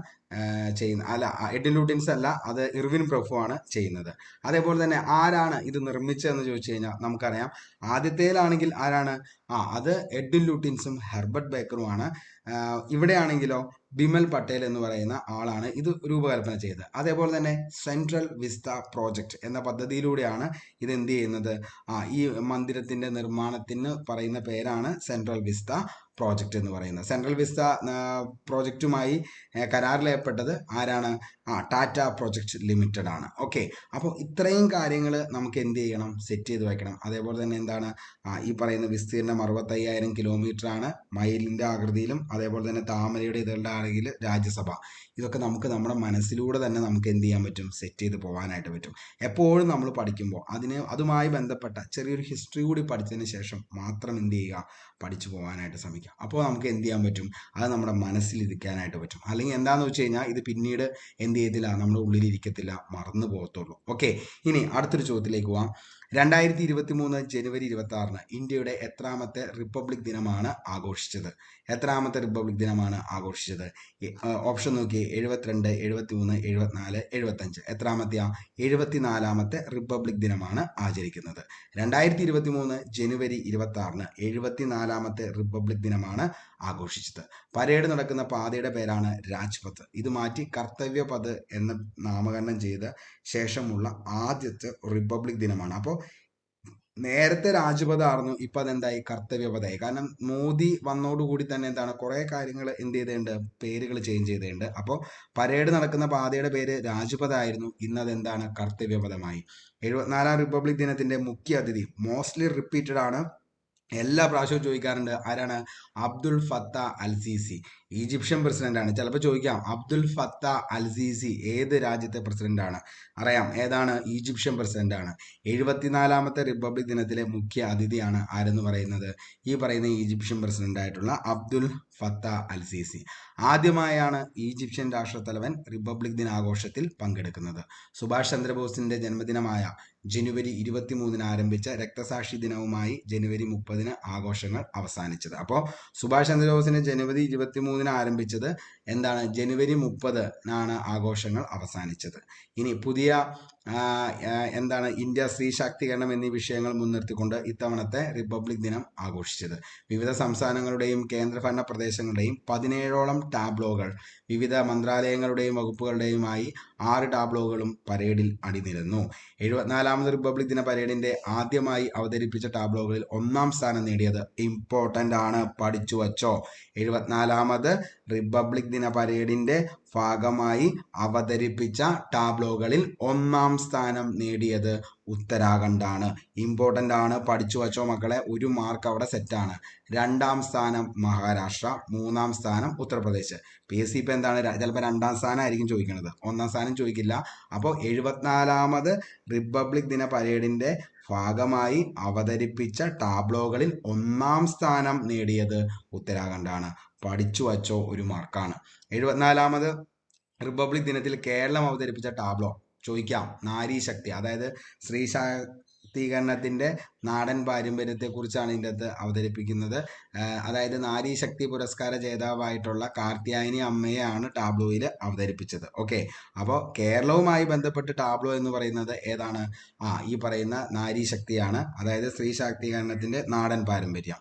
ചെയ്യുന്നത്. അല്ല, എഡ്വിൻ ലൂട്ടിൻസ് അല്ല, അത് ഇർവിൻ പ്രഭു ആണ് ചെയ്യുന്നത്. അതേപോലെ തന്നെ ആരാണ് ഇത് നിർമ്മിച്ചതെന്ന് ചോദിച്ചു കഴിഞ്ഞാൽ നമുക്കറിയാം. ആദ്യത്തേലാണെങ്കിൽ ആരാണ്? അത് എഡ്വിൻ ലൂട്ടിൻസും ഹെർബർട്ട് ബേക്കറുമാണ്. ഇവിടെയാണെങ്കിലോ ബിമൽ പട്ടേൽ എന്ന് പറയുന്ന ആളാണ് ഇത് രൂപകൽപ്പന ചെയ്തത്. അതേപോലെ തന്നെ സെൻട്രൽ വിസ്ത പ്രോജക്റ്റ് എന്ന പദ്ധതിയിലൂടെയാണ് ഇത് എന്ത് ചെയ്യുന്നത്? ഈ മന്ദിരത്തിന്റെ നിർമ്മാണത്തിന് പറയുന്ന പേരാണ് സെൻട്രൽ വിസ്ത പ്രോജക്റ്റ് എന്ന് പറയുന്നത്. സെൻട്രൽ വിസ്ത പ്രോജക്റ്റുമായി കരാറിലേർപ്പെട്ടത് ആരാണ്? ടാറ്റ പ്രൊജക്ട് ലിമിറ്റഡ് ആണ്. ഓക്കെ, അപ്പോൾ ഇത്രയും കാര്യങ്ങൾ നമുക്ക് എന്ത് ചെയ്യണം? സെറ്റ് ചെയ്ത് വെക്കണം. അതേപോലെ തന്നെ എന്താണ് ഈ പറയുന്ന വിസ്തീർണം 65,000 കിലോമീറ്റർ ആണ്, മയിലിന്റെ ആകൃതിയിലും. അതേപോലെ തന്നെ താമരയുടെ ഇതളുടെ ആണെങ്കിൽ രാജ്യസഭ. ഇതൊക്കെ നമുക്ക് നമ്മുടെ മനസ്സിലൂടെ തന്നെ നമുക്ക് എന്ത് ചെയ്യാൻ പറ്റും? സെറ്റ് ചെയ്ത് പോകാനായിട്ട് പറ്റും. എപ്പോഴും നമ്മൾ പഠിക്കുമ്പോൾ അതുമായി ബന്ധപ്പെട്ട ചെറിയൊരു ഹിസ്റ്ററി കൂടി പഠിച്ചതിന് ശേഷം മാത്രം എന്ത് ചെയ്യുക? പഠിച്ചു പോകാനായിട്ട് ശ്രമിക്കുക. അപ്പോൾ നമുക്ക് എന്ത് ചെയ്യാൻ പറ്റും? അത് നമ്മുടെ മനസ്സിലിരിക്കാനായിട്ട് പറ്റും. അല്ലെങ്കിൽ എന്താണെന്ന് വെച്ച് കഴിഞ്ഞാൽ ഇത് പിന്നീട് എന്ത് ചെയ്യത്തില്ല? നമ്മുടെ ഉള്ളിലിരിക്കത്തില്ല, മറന്നു പോകത്തുള്ളൂ. ഓക്കെ, ഇനി അടുത്തൊരു ചോദ്യത്തിലേക്ക് പോവാം. 2023 ജനുവരി 26 ഇന്ത്യയുടെ എത്രാമത്തെ റിപ്പബ്ലിക് ദിനമാണ് ആഘോഷിച്ചത്? എത്രാമത്തെ റിപ്പബ്ലിക് ദിനമാണ് ആഘോഷിച്ചത്? ഓപ്ഷൻ നോക്കിയേ. 72, 73, 74, 75. എത്രാമത്തെയാ? 74ാമത്തെ റിപ്പബ്ലിക് ദിനമാണ് ആചരിക്കുന്നത്. 2023 ജനുവരി 26 74ാമത്തെ റിപ്പബ്ലിക് ദിനമാണ് ആഘോഷിച്ചത്. പരേഡ് നടക്കുന്ന പാതയുടെ പേരാണ് രാജ്പഥ്. ഇത് മാറ്റി കർത്തവ്യപഥ് എന്ന് നാമകരണം ചെയ്ത ശേഷമുള്ള ആദ്യത്തെ റിപ്പബ്ലിക് ദിനമാണ്. അപ്പോൾ നേരത്തെ രാജ്പഥായിരുന്നു, ഇപ്പൊ അതെന്തായി? കർത്തവ്യപഥയായി. കാരണം മോദി വന്നോടുകൂടി തന്നെ എന്താണ് കുറെ കാര്യങ്ങൾ എന്ത് ചെയ്തിട്ടുണ്ട്? പേരുകൾ ചേഞ്ച് ചെയ്തിട്ടുണ്ട്. അപ്പോൾ പരേഡ് നടക്കുന്ന പാതയുടെ പേര് രാജ്പഥ ആയിരുന്നു, ഇന്ന് അതെന്താണ്? കർത്തവ്യപഥമായി. 74ാം റിപ്പബ്ലിക് ദിനത്തിന്റെ മുഖ്യ അതിഥി മോസ്റ്റ്ലി റിപ്പീറ്റഡ് ആണ്, എല്ലാ പ്രാവശ്യവും ചോദിക്കാറുണ്ട്. ആരാണ്? അബ്ദുൽ ഫത്ത അൽ സീസി, ഈജിപ്ഷ്യൻ പ്രസിഡന്റ് ആണ്. ചിലപ്പോൾ ചോദിക്കാം അബ്ദുൽ ഫത്ത അൽ സീസി ഏത് രാജ്യത്തെ പ്രസിഡന്റ് ആണ്? അറിയാം, ഏതാണ്? ഈജിപ്ഷ്യൻ പ്രസിഡന്റ് ആണ്. 74ാമത്തെ റിപ്പബ്ലിക് ദിനത്തിലെ മുഖ്യ അതിഥിയാണ് ആരെന്ന് പറയുന്നത്? ഈ പറയുന്ന ഈജിപ്ഷ്യൻ പ്രസിഡന്റ് ആയിട്ടുള്ള അബ്ദുൽ ഫത്ത അൽ സീസി. ആദ്യമായാണ് ഈജിപ്ഷ്യൻ രാഷ്ട്രത്തലവൻ റിപ്പബ്ലിക് ദിനാഘോഷത്തിൽ പങ്കെടുക്കുന്നത്. സുഭാഷ് ചന്ദ്രബോസിന്റെ ജന്മദിനമായ ജനുവരി 23 ആരംഭിച്ച രക്തസാക്ഷി ദിനവുമായി ജനുവരി 30 ആഘോഷങ്ങൾ അവസാനിച്ചത്. അപ്പോൾ സുഭാഷ് ചന്ദ്രബോസിന്റെ ജനുവരി 23 ആരംഭിച്ചത് എന്താണ്? ജനുവരി 30 ആഘോഷങ്ങൾ അവസാനിച്ചത്. ഇനി പുതിയ എന്താണ്? ഇന്ത്യ സ്ത്രീ ശാക്തീകരണം എന്നീ വിഷയങ്ങൾ മുൻനിർത്തിക്കൊണ്ട് ഇത്തവണത്തെ റിപ്പബ്ലിക് ദിനം ആഘോഷിച്ചത്. വിവിധ സംസ്ഥാനങ്ങളുടെയും കേന്ദ്രഭരണ പ്രദേശങ്ങളുടെയും 17ഓളം ടാബ്ലോകൾ, വിവിധ മന്ത്രാലയങ്ങളുടെയും വകുപ്പുകളുടെയുമായി 6 ടാബ്ലോകളും പരേഡിൽ അണിനിരന്നു. 74ാമത് റിപ്പബ്ലിക് ദിന പരേഡിന്റെ ആദ്യമായി അവതരിപ്പിച്ച ടാബ്ലോകളിൽ 1ാം സ്ഥാനം നേടിയത് ഇമ്പോർട്ടന്റ് ആണ്, പഠിച്ചു വച്ചോ. 74ാമത് റിപ്പബ്ലിക് ദിന പരേഡിന്റെ ഭാഗമായി അവതരിപ്പിച്ച ടാബ്ലോകളിൽ 1ാം സ്ഥാനം നേടിയത് ഉത്തരാഖണ്ഡാണ്. ഇമ്പോർട്ടന്റ് ആണ്, പഠിച്ചു വച്ചോ മക്കളെ. 1 മാർക്ക് അവിടെ സെറ്റാണ്. 2ാം സ്ഥാനം മഹാരാഷ്ട്ര, 3ാം സ്ഥാനം ഉത്തർപ്രദേശ്. PSC ഇപ്പം എന്താണ്? ചിലപ്പോൾ 2ാം സ്ഥാനം ആയിരിക്കും ചോദിക്കുന്നത്, 1ാം സ്ഥാനം ചോദിക്കില്ല. അപ്പോൾ 74ാമത് റിപ്പബ്ലിക് ദിന പരേഡിന്റെ ഭാഗമായി അവതരിപ്പിച്ച ടാബ്ലോകളിൽ 1ാം സ്ഥാനം നേടിയത് ഉത്തരാഖണ്ഡാണ്. പഠിച്ചു വച്ചോ, 1 മാർക്കാണ്. 74ാമത് റിപ്പബ്ലിക് ദിനത്തിൽ കേരളം അവതരിപ്പിച്ച ടാബ്ലോ ചോദിക്കാം. നാരീശക്തി, അതായത് സ്ത്രീ ശാക്തീകരണത്തിന്റെ നാടൻ പാരമ്പര്യത്തെക്കുറിച്ചാണ് ഇതിൻ്റെ അകത്ത് അവതരിപ്പിക്കുന്നത്. അതായത് നാരീശക്തി പുരസ്കാര ജേതാവായിട്ടുള്ള കാർത്യായനി അമ്മയെയാണ് ടാബ്ലോയിൽ അവതരിപ്പിച്ചത്. ഓക്കെ, അപ്പോൾ കേരളവുമായി ബന്ധപ്പെട്ട് ടാബ്ലോ എന്ന് പറയുന്നത് ഏതാണ്? ഈ പറയുന്ന നാരീശക്തിയാണ്, അതായത് സ്ത്രീ ശാക്തീകരണത്തിന്റെ നാടൻ പാരമ്പര്യം.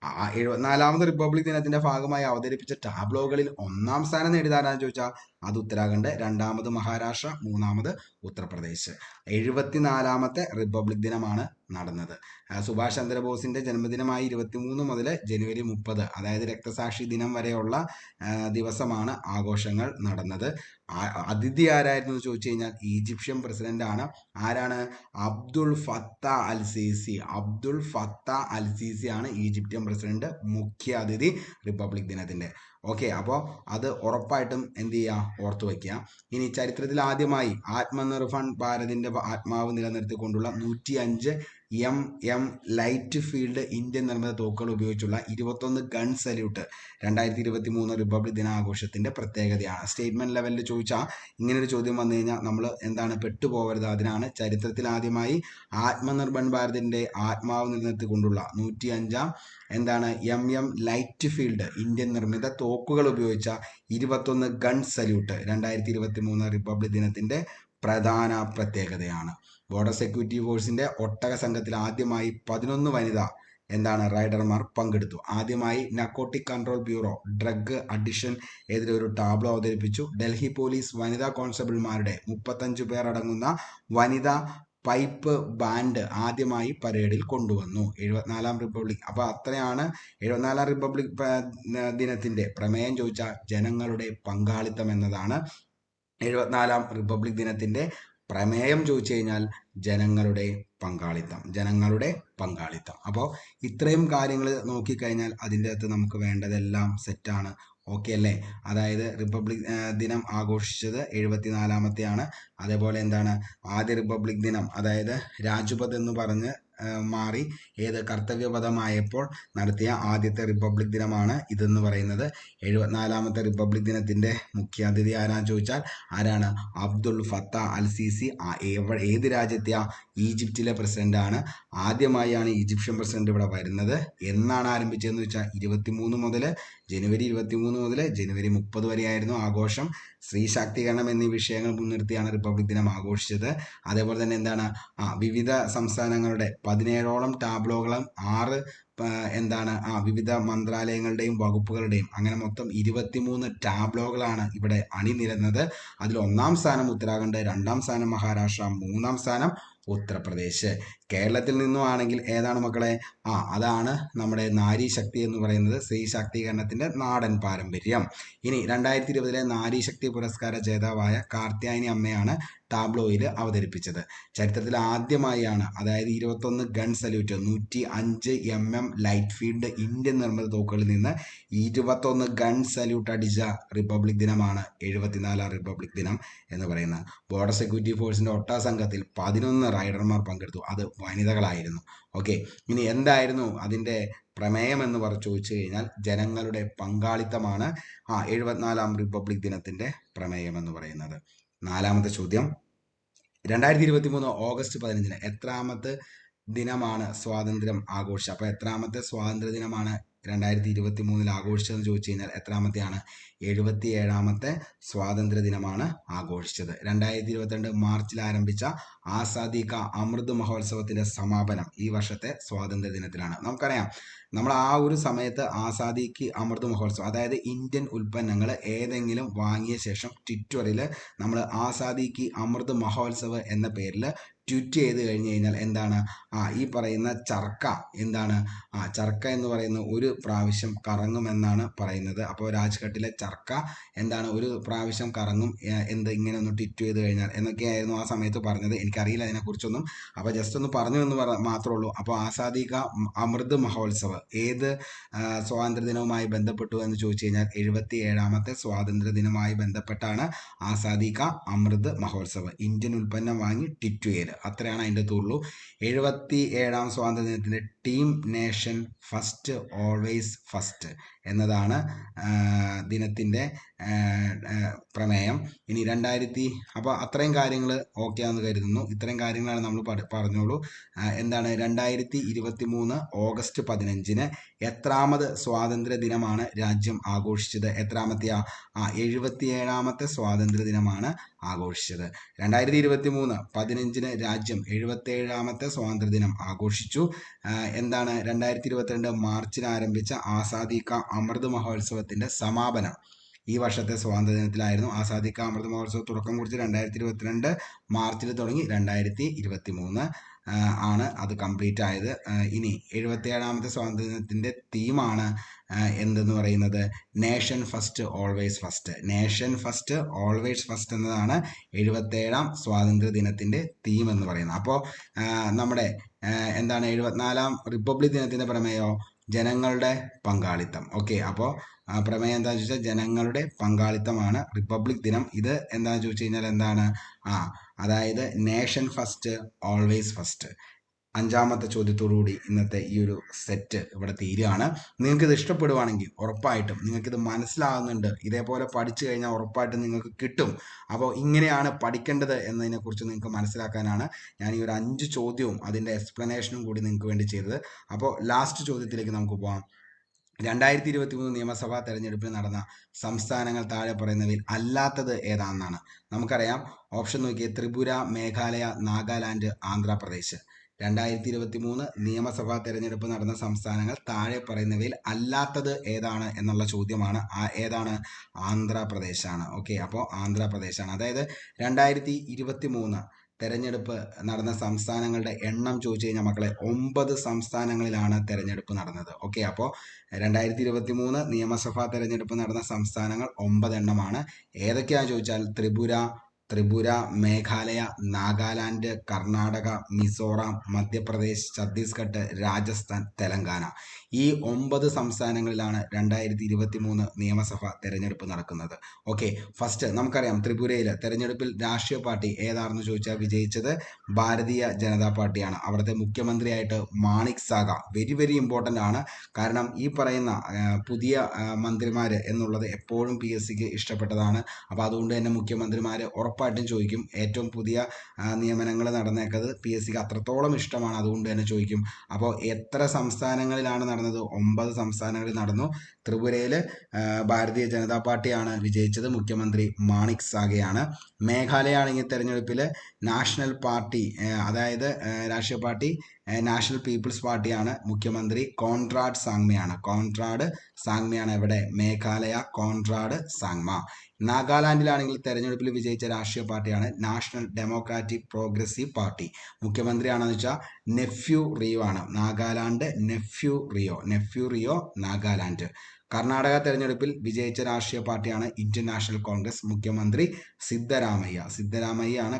74ാമത് റിപ്പബ്ലിക് ദിനത്തിന്റെ ഭാഗമായി അവതരിപ്പിച്ച ടാബ്ലോകളിൽ 1ാം സ്ഥാനം നേടിയതാരാന്ന് ചോദിച്ചാൽ അത് ഉത്തരാഖണ്ഡ്, 2ാമത് മഹാരാഷ്ട്ര, 3ാമത് ഉത്തർപ്രദേശ്. 74ാമത്തെ റിപ്പബ്ലിക് ദിനമാണ് നടന്നത്. സുഭാഷ് ചന്ദ്രബോസിന്റെ ജന്മദിനമായി 23 മുതൽ ജനുവരി 30, അതായത് രക്തസാക്ഷി ദിനം വരെയുള്ള ദിവസമാണ് ആഘോഷങ്ങൾ നടന്നത്. അതിഥി ആരായിരുന്നു എന്ന് ചോദിച്ചു കഴിഞ്ഞാൽ ഈജിപ്ഷ്യൻ പ്രസിഡന്റ് ആണ്. ആരാണ്? അബ്ദുൾ ഫത്ത അൽ സീസി. അബ്ദുൾ ഫത്ത അൽ സീസി ആണ് ഈജിപ്ഷ്യൻ പ്രസിഡന്റ്, മുഖ്യ അതിഥി റിപ്പബ്ലിക് ദിനത്തിന്റെ. ഓക്കെ, അപ്പോൾ അത് ഉറപ്പായിട്ടും എന്ത് ചെയ്യുക, ഓർത്തു വയ്ക്കുക. ഇനി ചരിത്രത്തിൽ ആദ്യമായി ആത്മനിർഭർ ഭാരതിന്റെ ആത്മാവ് നിലനിർത്തിക്കൊണ്ടുള്ള 105 mm ലൈറ്റ് ഫീൽഡ് ഇന്ത്യൻ നിർമ്മിത തോക്കുകൾ ഉപയോഗിച്ചുള്ള 21 ഗൺ സല്യൂട്ട് 2023 റിപ്പബ്ലിക് ദിനാഘോഷത്തിന്റെ പ്രത്യേകതയാണ്. സ്റ്റേറ്റ്മെന്റ് ലെവലിൽ ചോദിച്ചാൽ ഇങ്ങനൊരു ചോദ്യം വന്നു കഴിഞ്ഞാൽ നമ്മൾ എന്താണ് പെട്ടുപോകരുത്. അതിനാണ് ചരിത്രത്തിൽ ആദ്യമായി ആത്മനിർഭർ ഭാരതിന്റെ ആത്മാവ് നിലനിർത്തിക്കൊണ്ടുള്ള 105 mm ലൈറ്റ് ഫീൽഡ് ഇന്ത്യൻ നിർമ്മിത തോക്കുകൾ ഉപയോഗിച്ച 21 ഗൺ സല്യൂട്ട് 2023 റിപ്പബ്ലിക് ദിനത്തിന്റെ പ്രധാന പ്രത്യേകതയാണ്. ബോർഡർ സെക്യൂരിറ്റി ഫോഴ്സിന്റെ ഒട്ടക സംഘത്തിൽ ആദ്യമായി 11 വനിതാ റൈഡർമാർ പങ്കെടുത്തു. ആദ്യമായി narcotic control bureau drug addiction എതിരെ ഒരു ടാബ്ലോ അവതരിപ്പിച്ചു. ഡൽഹി പോലീസ് വനിതാ കോൺസ്റ്റബിൾമാരുടെ 35 പേർ അടങ്ങുന്ന വനിതാ പൈപ്പ് ബാൻഡ് ആദ്യമായി പരേഡിൽ കൊണ്ടുവന്നു. 74ാം റിപ്പബ്ലിക്. അപ്പോൾ അത്രയാണ് 74ാം റിപ്പബ്ലിക് ദിനത്തിന്റെ പ്രമേയം ചോദിച്ചാൽ ജനങ്ങളുടെ പങ്കാളിത്തം എന്നതാണ്. 74ാം റിപ്പബ്ലിക് ദിനത്തിന്റെ പ്രമേയം ചോദിച്ചു കഴിഞ്ഞാൽ ജനങ്ങളുടെ പങ്കാളിത്തം. അപ്പോൾ ഇത്രയും കാര്യങ്ങൾ നോക്കിക്കഴിഞ്ഞാൽ അതിൻ്റെ അകത്ത് നമുക്ക് വേണ്ടതെല്ലാം സെറ്റാണ്. ഓക്കെ അല്ലേ? അതായത് റിപ്പബ്ലിക് ദിനം ആഘോഷിച്ചത് 74ാമത്തെയാണ്. അതേപോലെ ആദ്യ റിപ്പബ്ലിക് ദിനം, അതായത് രാജ്പഥ് എന്ന് പറഞ്ഞ് മാറി കർത്തവ്യപഥമായപ്പോൾ നടത്തിയ ആദ്യത്തെ റിപ്പബ്ലിക് ദിനമാണ് ഇതെന്ന് പറയുന്നത്. 74ാമത്തെ റിപ്പബ്ലിക് ദിനത്തിന്റെ മുഖ്യാതിഥി ആരാന്ന് ചോദിച്ചാൽ ആരാണ്? അബ്ദുൾ ഫത്ത അൽ സീസി. ഏത് രാജ്യത്തെയാ? ഈജിപ്തിലെ പ്രസിഡന്റ് ആണ്. ആദ്യമായാണ് ഈജിപ്ഷ്യൻ പ്രസിഡന്റ് ഇവിടെ വരുന്നത്. എന്നാണ് ആരംഭിച്ചതെന്ന് വെച്ചാൽ ജനുവരി 23 മുതൽ ജനുവരി 30 വരെയായിരുന്നു ആഘോഷം. സ്ത്രീ ശാക്തീകരണം എന്നീ വിഷയങ്ങൾ മുൻനിർത്തിയാണ് റിപ്പബ്ലിക് ദിനം ആഘോഷിച്ചത്. അതേപോലെ തന്നെ വിവിധ സംസ്ഥാനങ്ങളുടെ 17ഓളം ടാബ്ലോകളും 6 വിവിധ മന്ത്രാലയങ്ങളുടെയും വകുപ്പുകളുടെയും അങ്ങനെ മൊത്തം 23 ടാബ്ലോകളാണ് ഇവിടെ അണിനിരന്നത്. അതിൽ 1ാം സ്ഥാനം ഉത്തരാഖണ്ഡ്, 2ാം സ്ഥാനം മഹാരാഷ്ട്ര, 3ാം സ്ഥാനം ഉത്തർപ്രദേശ്. കേരളത്തിൽ നിന്നും ആണെങ്കിൽ ഏതാണ് മക്കളെ? അതാണ് നമ്മുടെ നാരി ശക്തി എന്ന് പറയുന്നത്, സ്ത്രീ ശാക്തീകരണത്തിന്റെ നാടൻ പാരമ്പര്യം. ഇനി 2020 നാരി ശക്തി പുരസ്കാര ജേതാവായ കാർത്യായനി അമ്മയാണ് ടാബ്ലോയിൽ അവതരിപ്പിച്ചത്. ചരിത്രത്തിൽ ആദ്യമായാണ്, അതായത് 21 gun salute 105 mm light field Indian നിർമ്മിത തോക്കുകളിൽ നിന്ന് 21 ഗൺ സല്യൂട്ട് അടിച്ച റിപ്പബ്ലിക് ദിനമാണ് 74ാം റിപ്പബ്ലിക് ദിനം എന്ന് പറയുന്നത്. ബോർഡർ സെക്യൂരിറ്റി ഫോഴ്സിന്റെ ഒട്ടക സംഘത്തിൽ 11 റൈഡർമാർ പങ്കെടുത്തു. അത് വനിതകളായിരുന്നു. ഓക്കെ, ഇനി എന്തായിരുന്നു അതിന്റെ പ്രമേയം എന്ന് ചോദിച്ചു കഴിഞ്ഞാൽ ജനങ്ങളുടെ പങ്കാളിത്തമാണ് 74ാം റിപ്പബ്ലിക് ദിനത്തിന്റെ പ്രമേയം എന്ന് പറയുന്നത്. 4ാമത്തെ ചോദ്യം, 2023 ഓഗസ്റ്റ് 15 എത്രാമത്തെ ദിനമാണ് സ്വാതന്ത്ര്യം ആഘോഷിച്ചത്? അപ്പോൾ എത്രാമത്തെ സ്വാതന്ത്ര്യ ദിനമാണ് 2023 ആഘോഷിച്ചതെന്ന് ചോദിച്ചു കഴിഞ്ഞാൽ എത്രാമത്തെയാണ്? 77ാമത്തെ സ്വാതന്ത്ര്യ ദിനമാണ് ആഘോഷിച്ചത്. 2022 മാർച്ചിൽ ആരംഭിച്ച ആസാദി കാ അമൃത് മഹോത്സവത്തിന്റെ സമാപനം ഈ വർഷത്തെ സ്വാതന്ത്ര്യ ദിനത്തിലാണ്. നമുക്കറിയാം, നമ്മൾ ആ ഒരു സമയത്ത് ആസാദിക്ക് അമൃത് മഹോത്സവം, അതായത് ഇന്ത്യൻ ഉൽപ്പന്നങ്ങൾ ഏതെങ്കിലും വാങ്ങിയ ശേഷം ട്വിറ്ററിൽ നമ്മൾ ആസാദിക്ക് അമൃത് മഹോത്സവ് എന്ന പേരിൽ ട്വീറ്റ് ചെയ്ത് കഴിഞ്ഞ് കഴിഞ്ഞാൽ ഈ പറയുന്ന ചർക്ക ചർക്ക എന്ന് പറയുന്ന ഒരു പ്രാവശ്യം കറങ്ങുമെന്നാണ് പറയുന്നത്. അപ്പോൾ രാജ്ഘട്ടിലെ ചർക്ക ഒരു പ്രാവശ്യം കറങ്ങും ഇങ്ങനെ ഒന്ന് ട്വീറ്റ് ചെയ്ത് കഴിഞ്ഞാൽ എന്നൊക്കെയായിരുന്നു ആ സമയത്ത് പറഞ്ഞത്. എനിക്കറിയില്ല അതിനെക്കുറിച്ചൊന്നും. അപ്പോൾ ജസ്റ്റ് ഒന്ന് പറഞ്ഞു എന്ന് മാത്രമേ ഉള്ളൂ. അപ്പോൾ ആസാദി കാ അമൃത് മഹോത്സവ് ഏത് സ്വാതന്ത്ര്യ ദിനവുമായി ബന്ധപ്പെട്ടു എന്ന് ചോദിച്ചു കഴിഞ്ഞാൽ 77ാമത്തെ സ്വാതന്ത്ര്യ ദിനവുമായി ബന്ധപ്പെട്ടാണ് ആസാദി കാ അമൃത് മഹോത്സവ്. ഇന്ത്യൻ ഉൽപ്പന്നം വാങ്ങി ട്വീറ്റ് ചെയ്യൽ, അത്രയാണ് അതിൻ്റെ തുള്ളൂ. 77ാം സ്വാതന്ത്ര്യ ദിനത്തിന്റെ team nation first always first എന്നതാണ് ദിനത്തിന്റെ പ്രമേയം. ഇനി അപ്പോൾ അത്രയും കാര്യങ്ങൾ ഓക്കെ ആണെന്ന് കരുതുന്നു. ഇത്രയും കാര്യങ്ങളാണ് നമ്മൾ പറഞ്ഞോളൂ. 2023 ഓഗസ്റ്റ് 15 എത്രാമത് സ്വാതന്ത്ര്യ ദിനമാണ് രാജ്യം ആഘോഷിച്ചത്? എത്രാമത്തെയാ? 77ാമത്തെ സ്വാതന്ത്ര്യ ദിനമാണ് ആഘോഷിച്ചത്. 2023 15 രാജ്യം 77ാമത്തെ സ്വാതന്ത്ര്യ ദിനം ആഘോഷിച്ചു. 2022 മാർച്ചിൽ ആരംഭിച്ച ആസാദി കാ അമൃത് മഹോത്സവത്തിന്റെ സമാപനം ഈ വർഷത്തെ സ്വാതന്ത്ര്യ ദിനത്തിലായിരുന്നു. ആസാദി കാ അമൃത് മഹോത്സവം തുടക്കം കുറിച്ച് 2022 മാർച്ചിൽ തുടങ്ങി 2023 ആണ് അത് കംപ്ലീറ്റ് ആയത്. ഇനി 77ാമത്തെ സ്വാതന്ത്ര്യദിനത്തിൻ്റെ തീമാണ് എന്തെന്ന് പറയുന്നത് nation first always first. Nation first always first എന്നതാണ് 77ാം സ്വാതന്ത്ര്യ ദിനത്തിൻ്റെ തീം എന്ന് പറയുന്നത്. അപ്പോൾ നമ്മുടെ എന്താണ് 74ാം റിപ്പബ്ലിക് ദിനത്തിൻ്റെ പ്രമേയോ ജനങ്ങളുടെ പങ്കാളിത്തം. ഓക്കെ, അപ്പോൾ പ്രമേയം എന്താണെന്ന് ചോദിച്ചാൽ ജനങ്ങളുടെ പങ്കാളിത്തമാണ് റിപ്പബ്ലിക് ദിനം. ഇത് എന്താണെന്ന് ചോദിച്ചു കഴിഞ്ഞാൽ എന്താണ് അതായത് നേഷൻ ഫസ്റ്റ് ഓൾവേസ് ഫസ്റ്റ്. 5ാമത്തെ ചോദ്യത്തോടുകൂടി ഇന്നത്തെ ഈ ഒരു സെറ്റ് ഇവിടെ തീരുകയാണ്. നിങ്ങൾക്കിത് ഇഷ്ടപ്പെടുവാണെങ്കിൽ ഉറപ്പായിട്ടും നിങ്ങൾക്കിത് മനസ്സിലാകുന്നുണ്ട്, ഇതേപോലെ പഠിച്ചു കഴിഞ്ഞാൽ ഉറപ്പായിട്ടും നിങ്ങൾക്ക് കിട്ടും. അപ്പോൾ ഇങ്ങനെയാണ് പഠിക്കേണ്ടത് എന്നതിനെക്കുറിച്ച് നിങ്ങൾക്ക് മനസ്സിലാക്കാനാണ് ഞാൻ ഈ ഒരു 5 ചോദ്യവും അതിൻ്റെ എക്സ്പ്ലനേഷനും കൂടി നിങ്ങൾക്ക് വേണ്ടി ചെയ്തത്. അപ്പോൾ ലാസ്റ്റ് ചോദ്യത്തിലേക്ക് നമുക്ക് പോകാം. 2023 നിയമസഭാ തെരഞ്ഞെടുപ്പിൽ നടന്ന സംസ്ഥാനങ്ങൾ താഴെ പറയുന്നവയിൽ അല്ലാത്തത് ഏതാണെന്നാണ്. നമുക്കറിയാം, ഓപ്ഷൻ നോക്കിയേ: ത്രിപുര, മേഘാലയ, നാഗാലാൻഡ്, ആന്ധ്രാപ്രദേശ്. 2023 നിയമസഭാ തെരഞ്ഞെടുപ്പ് നടന്ന സംസ്ഥാനങ്ങൾ താഴെ പറയുന്നവയിൽ അല്ലാത്തത് ഏതാണ് എന്നുള്ള ചോദ്യമാണ്. ഏതാണ്? ആന്ധ്രാപ്രദേശാണ്. ഓക്കെ, അപ്പോൾ ആന്ധ്രാപ്രദേശാണ്. അതായത് 2023 തെരഞ്ഞെടുപ്പ് നടന്ന സംസ്ഥാനങ്ങളുടെ എണ്ണം ചോദിച്ചു കഴിഞ്ഞാൽ മക്കളെ 9 സംസ്ഥാനങ്ങളിലാണ് തെരഞ്ഞെടുപ്പ് നടന്നത്. ഓക്കെ, അപ്പോൾ 2023 നിയമസഭാ തെരഞ്ഞെടുപ്പ് നടന്ന സംസ്ഥാനങ്ങൾ 9 എണ്ണമാണ്. ഏതൊക്കെയാണെന്ന് ചോദിച്ചാൽ ത്രിപുര, മേഘാലയ, നാഗാലാൻഡ്, കർണാടക, മിസോറാം, മധ്യപ്രദേശ്, ഛത്തീസ്ഗഡ്, രാജസ്ഥാൻ, തെലങ്കാന. ഈ 9 സംസ്ഥാനങ്ങളിലാണ് 2023 നിയമസഭ തെരഞ്ഞെടുപ്പ് നടക്കുന്നത്. ഓക്കെ, ഫസ്റ്റ് നമുക്കറിയാം ത്രിപുരയിൽ തെരഞ്ഞെടുപ്പിൽ രാഷ്ട്രീയ പാർട്ടി ഏതാണെന്ന് ചോദിച്ചാൽ വിജയിച്ചത് ഭാരതീയ ജനതാ പാർട്ടിയാണ്. അവിടുത്തെ മുഖ്യമന്ത്രിയായിട്ട് Manik Saha. Very very important ആണ്. കാരണം ഈ പറയുന്ന പുതിയ മന്ത്രിമാർ എന്നുള്ളത് എപ്പോഴും PSCക്ക് ഇഷ്ടപ്പെട്ടതാണ്. അപ്പോൾ അതുകൊണ്ട് തന്നെ മുഖ്യമന്ത്രിമാർ ഉറപ്പായിട്ടും ചോദിക്കും. ഏറ്റവും പുതിയ നിയമനങ്ങൾ നടന്നേക്കത് PSCക്ക് അത്രത്തോളം ഇഷ്ടമാണ്, അതുകൊണ്ട് തന്നെ ചോദിക്കും. അപ്പോൾ എത്ര സംസ്ഥാനങ്ങളിലാണ് നടന്നത്? 9 സംസ്ഥാനങ്ങളിൽ നടന്നു. ത്രിപുരയിൽ ഭാരതീയ ജനതാ പാർട്ടിയാണ് വിജയിച്ചത്, മുഖ്യമന്ത്രി മാണിക് സാഗയാണ്. മേഘാലയ ആണെങ്കിൽ തെരഞ്ഞെടുപ്പിൽ നാഷണൽ പാർട്ടി, അതായത് രാഷ്ട്രീയ പാർട്ടി നാഷണൽ പീപ്പിൾസ് പാർട്ടിയാണ്, മുഖ്യമന്ത്രി കോൺറാഡ് സാങ്മയാണ്. ഇവിടെ മേഘാലയ കോൺറാഡ് സാങ്മ. നാഗാലാൻഡിലാണെങ്കിൽ തെരഞ്ഞെടുപ്പിൽ വിജയിച്ച രാഷ്ട്രീയ പാർട്ടിയാണ് നാഷണൽ ഡെമോക്രാറ്റിക് പ്രോഗ്രസീവ് പാർട്ടി. മുഖ്യമന്ത്രിയാണെന്ന് വെച്ചാൽ നെഫ്യൂ റിയോ ആണ്. നാഗാലാൻഡ് നെഫ്യൂ റിയോ നാഗാലാൻഡ്. കർണാടക തെരഞ്ഞെടുപ്പിൽ വിജയിച്ച രാഷ്ട്രീയ പാർട്ടിയാണ് ഇന്ത്യൻ നാഷണൽ കോൺഗ്രസ്. മുഖ്യമന്ത്രി സിദ്ധരാമയ്യാണ്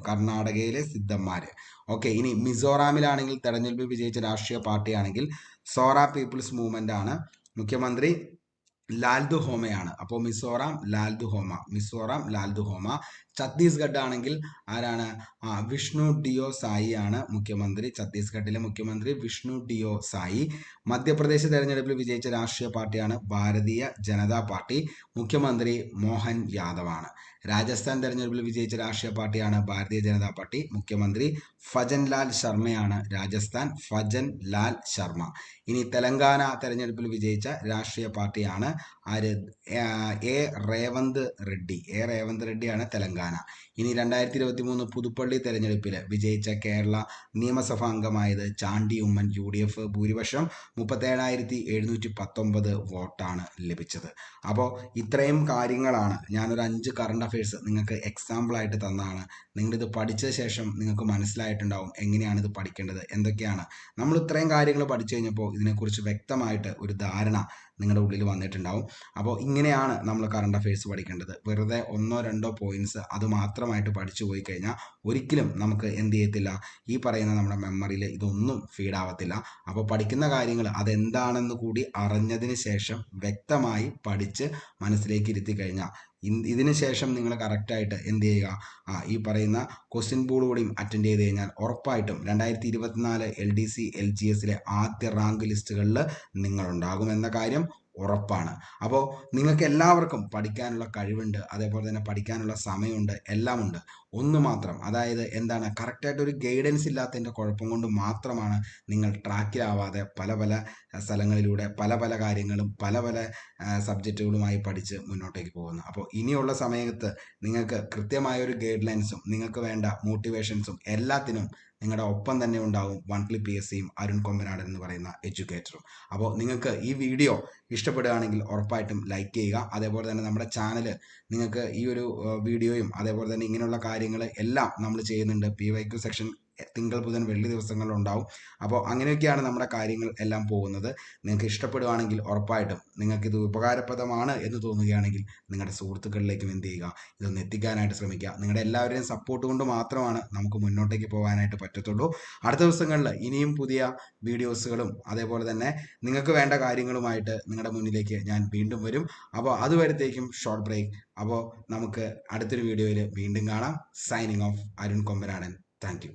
കർണാടകയിലെ സിദ്ധന്മാര്. ഓക്കെ, ഇനി മിസോറാമിലാണെങ്കിൽ തെരഞ്ഞെടുപ്പിൽ വിജയിച്ച രാഷ്ട്രീയ പാർട്ടിയാണെങ്കിൽ സോറ പീപ്പിൾസ് മൂവ്മെന്റ് ആണ്. മുഖ്യമന്ത്രി ലാൽദുഹോമയാണ്. അപ്പോൾ മിസോറാം ലാൽദുഹോമ. ഛത്തീസ്ഗഡ് ആണെങ്കിൽ ആരാണ്? വിഷ്ണു ഡിയോ സായി ആണ് മുഖ്യമന്ത്രി. ഛത്തീസ്ഗഡിലെ മുഖ്യമന്ത്രി വിഷ്ണു ഡിയോ സായി. മധ്യപ്രദേശ് തെരഞ്ഞെടുപ്പിൽ വിജയിച്ച രാഷ്ട്രീയ പാർട്ടിയാണ് ഭാരതീയ ജനതാ പാർട്ടി. മുഖ്യമന്ത്രി മോഹൻ യാദവാണ്. രാജസ്ഥാൻ തെരഞ്ഞെടുപ്പിൽ വിജയിച്ച രാഷ്ട്രീയ പാർട്ടിയാണ് ഭാരതീയ ജനതാ പാർട്ടി. മുഖ്യമന്ത്രി ഫജൻലാൽ ശർമ്മയാണ്. രാജസ്ഥാൻ ഫജൻലാൽ ശർമ്മ. ഇനി തെലങ്കാന തെരഞ്ഞെടുപ്പിൽ വിജയിച്ച രാഷ്ട്രീയ പാർട്ടിയാണ് എ റേവന്ത് റെഡ്ഡിയാണ് തെലങ്കാന. ഇനി 2023 പുതുപ്പള്ളി തെരഞ്ഞെടുപ്പിൽ വിജയിച്ച കേരള നിയമസഭാ അംഗമായത് ചാണ്ടി ഉമ്മൻ, UDF. ഭൂരിപക്ഷം 37,719 വോട്ടാണ് ലഭിച്ചത്. അപ്പോൾ ഇത്രയും കാര്യങ്ങളാണ് ഞാനൊരു 5 കറണ്ട് അഫയേഴ്സ് നിങ്ങൾക്ക് എക്സാമ്പിളായിട്ട് തന്നതാണ്. നിങ്ങളിത് പഠിച്ച ശേഷം നിങ്ങൾക്ക് മനസ്സിലായിട്ടുണ്ടാവും എങ്ങനെയാണ് ഇത് പഠിക്കേണ്ടത്, എന്തൊക്കെയാണ്. നമ്മൾ ഇത്രയും കാര്യങ്ങൾ പഠിച്ചു കഴിഞ്ഞപ്പോൾ ഇതിനെക്കുറിച്ച് വ്യക്തമായിട്ട് ഒരു ധാരണ നിങ്ങളുടെ ഉള്ളിൽ വന്നിട്ടുണ്ടാവും. അപ്പോൾ ഇങ്ങനെയാണ് നമ്മൾ കറണ്ട് അഫയേഴ്സ് പഠിക്കേണ്ടത്. വെറുതെ 1-2 പോയിന്റ്സ് അത് മാത്രമായിട്ട് പഠിച്ചു പോയി കഴിഞ്ഞാൽ ഒരിക്കലും നമുക്ക് എന്ത് ചെയ്യത്തില്ല, ഈ പറയുന്ന നമ്മുടെ മെമ്മറിയിൽ ഇതൊന്നും ഫീഡാവത്തില്ല. അപ്പോൾ പഠിക്കുന്ന കാര്യങ്ങൾ അതെന്താണെന്ന് കൂടി അറിഞ്ഞതിന് ശേഷം വ്യക്തമായി പഠിച്ച് മനസ്സിലേക്ക് ഇരുത്തി കഴിഞ്ഞാൽ ഇതിന് ശേഷം നിങ്ങൾ കറക്റ്റായിട്ട് എന്ത് ചെയ്യുക, ഈ പറയുന്ന ക്വസ്റ്റ്യൻ ബോർഡ് കൂടിയും അറ്റൻഡ് ചെയ്ത് കഴിഞ്ഞാൽ ഉറപ്പായിട്ടും 2024 LDC LGSലെ ആദ്യ റാങ്ക് ലിസ്റ്റുകളിൽ നിങ്ങളുണ്ടാകുമെന്ന കാര്യം ഉറപ്പാണ്. അപ്പോൾ നിങ്ങൾക്ക് എല്ലാവർക്കും പഠിക്കാനുള്ള കഴിവുണ്ട്, അതേപോലെ തന്നെ പഠിക്കാനുള്ള സമയമുണ്ട്, എല്ലാമുണ്ട്. ഒന്ന് മാത്രം, അതായത് എന്താണ്, കറക്റ്റായിട്ട് ഒരു ഗൈഡൻസ് ഇല്ലാത്തതിൻ്റെ കുഴപ്പം കൊണ്ട് മാത്രമാണ് നിങ്ങൾ ട്രാക്കിലാവാതെ പല സ്ഥലങ്ങളിലൂടെ പല കാര്യങ്ങളും പല സബ്ജക്റ്റുകളുമായി പഠിച്ച് മുന്നോട്ടേക്ക് പോകുന്നത്. അപ്പോൾ ഇനിയുള്ള സമയത്ത് നിങ്ങൾക്ക് കൃത്യമായൊരു ഗൈഡ് ലൈൻസും നിങ്ങൾക്ക് വേണ്ട മോട്ടിവേഷൻസും എല്ലാത്തിനും നിങ്ങളുടെ ഒപ്പം തന്നെ ഉണ്ടാവും വൺക്ലിപ്പ് PSCയും അരുൺ കൊമ്പനാടൻ എന്ന് പറയുന്ന എഡ്യൂക്കേറ്ററും. അപ്പോൾ നിങ്ങൾക്ക് ഈ വീഡിയോ ഇഷ്ടപ്പെടുകയാണെങ്കിൽ ഉറപ്പായിട്ടും ലൈക്ക് ചെയ്യുക. അതേപോലെ തന്നെ നമ്മുടെ ചാനൽ നിങ്ങൾക്ക് ഈ ഒരു വീഡിയോയും അതേപോലെ തന്നെ ഇങ്ങനെയുള്ള കാര്യങ്ങൾ എല്ലാം നമ്മൾ ചെയ്യുന്നുണ്ട്. PYQ സെക്ഷൻ തിങ്കൾ ബുധൻ വെള്ളി ദിവസങ്ങളിലുണ്ടാവും. അപ്പോൾ അങ്ങനെയൊക്കെയാണ് നമ്മുടെ കാര്യങ്ങൾ എല്ലാം പോകുന്നത്. നിങ്ങൾക്ക് ഇഷ്ടപ്പെടുവാണെങ്കിൽ ഉറപ്പായിട്ടും നിങ്ങൾക്കിത് ഉപകാരപ്രദമാണ് എന്ന് തോന്നുകയാണെങ്കിൽ നിങ്ങളുടെ സുഹൃത്തുക്കളിലേക്കും എന്ത് ചെയ്യുക, ഇതൊന്ന് എത്തിക്കാനായിട്ട് ശ്രമിക്കുക. നിങ്ങളുടെ എല്ലാവരുടെയും സപ്പോർട്ട് കൊണ്ട് മാത്രമാണ് നമുക്ക് മുന്നോട്ടേക്ക് പോകാനായിട്ട് പറ്റത്തുള്ളൂ. അടുത്ത ദിവസങ്ങളിൽ ഇനിയും പുതിയ വീഡിയോസുകളും അതേപോലെ തന്നെ നിങ്ങൾക്ക് വേണ്ട കാര്യങ്ങളുമായിട്ട് നിങ്ങളുടെ മുന്നിലേക്ക് ഞാൻ വീണ്ടും വരും. അപ്പോൾ അതുവരത്തേക്കും ഷോർട്ട് ബ്രേക്ക്. അപ്പോൾ നമുക്ക് അടുത്തൊരു വീഡിയോയിൽ വീണ്ടും കാണാം. Signing off, Arun Kombanadan. Thank you.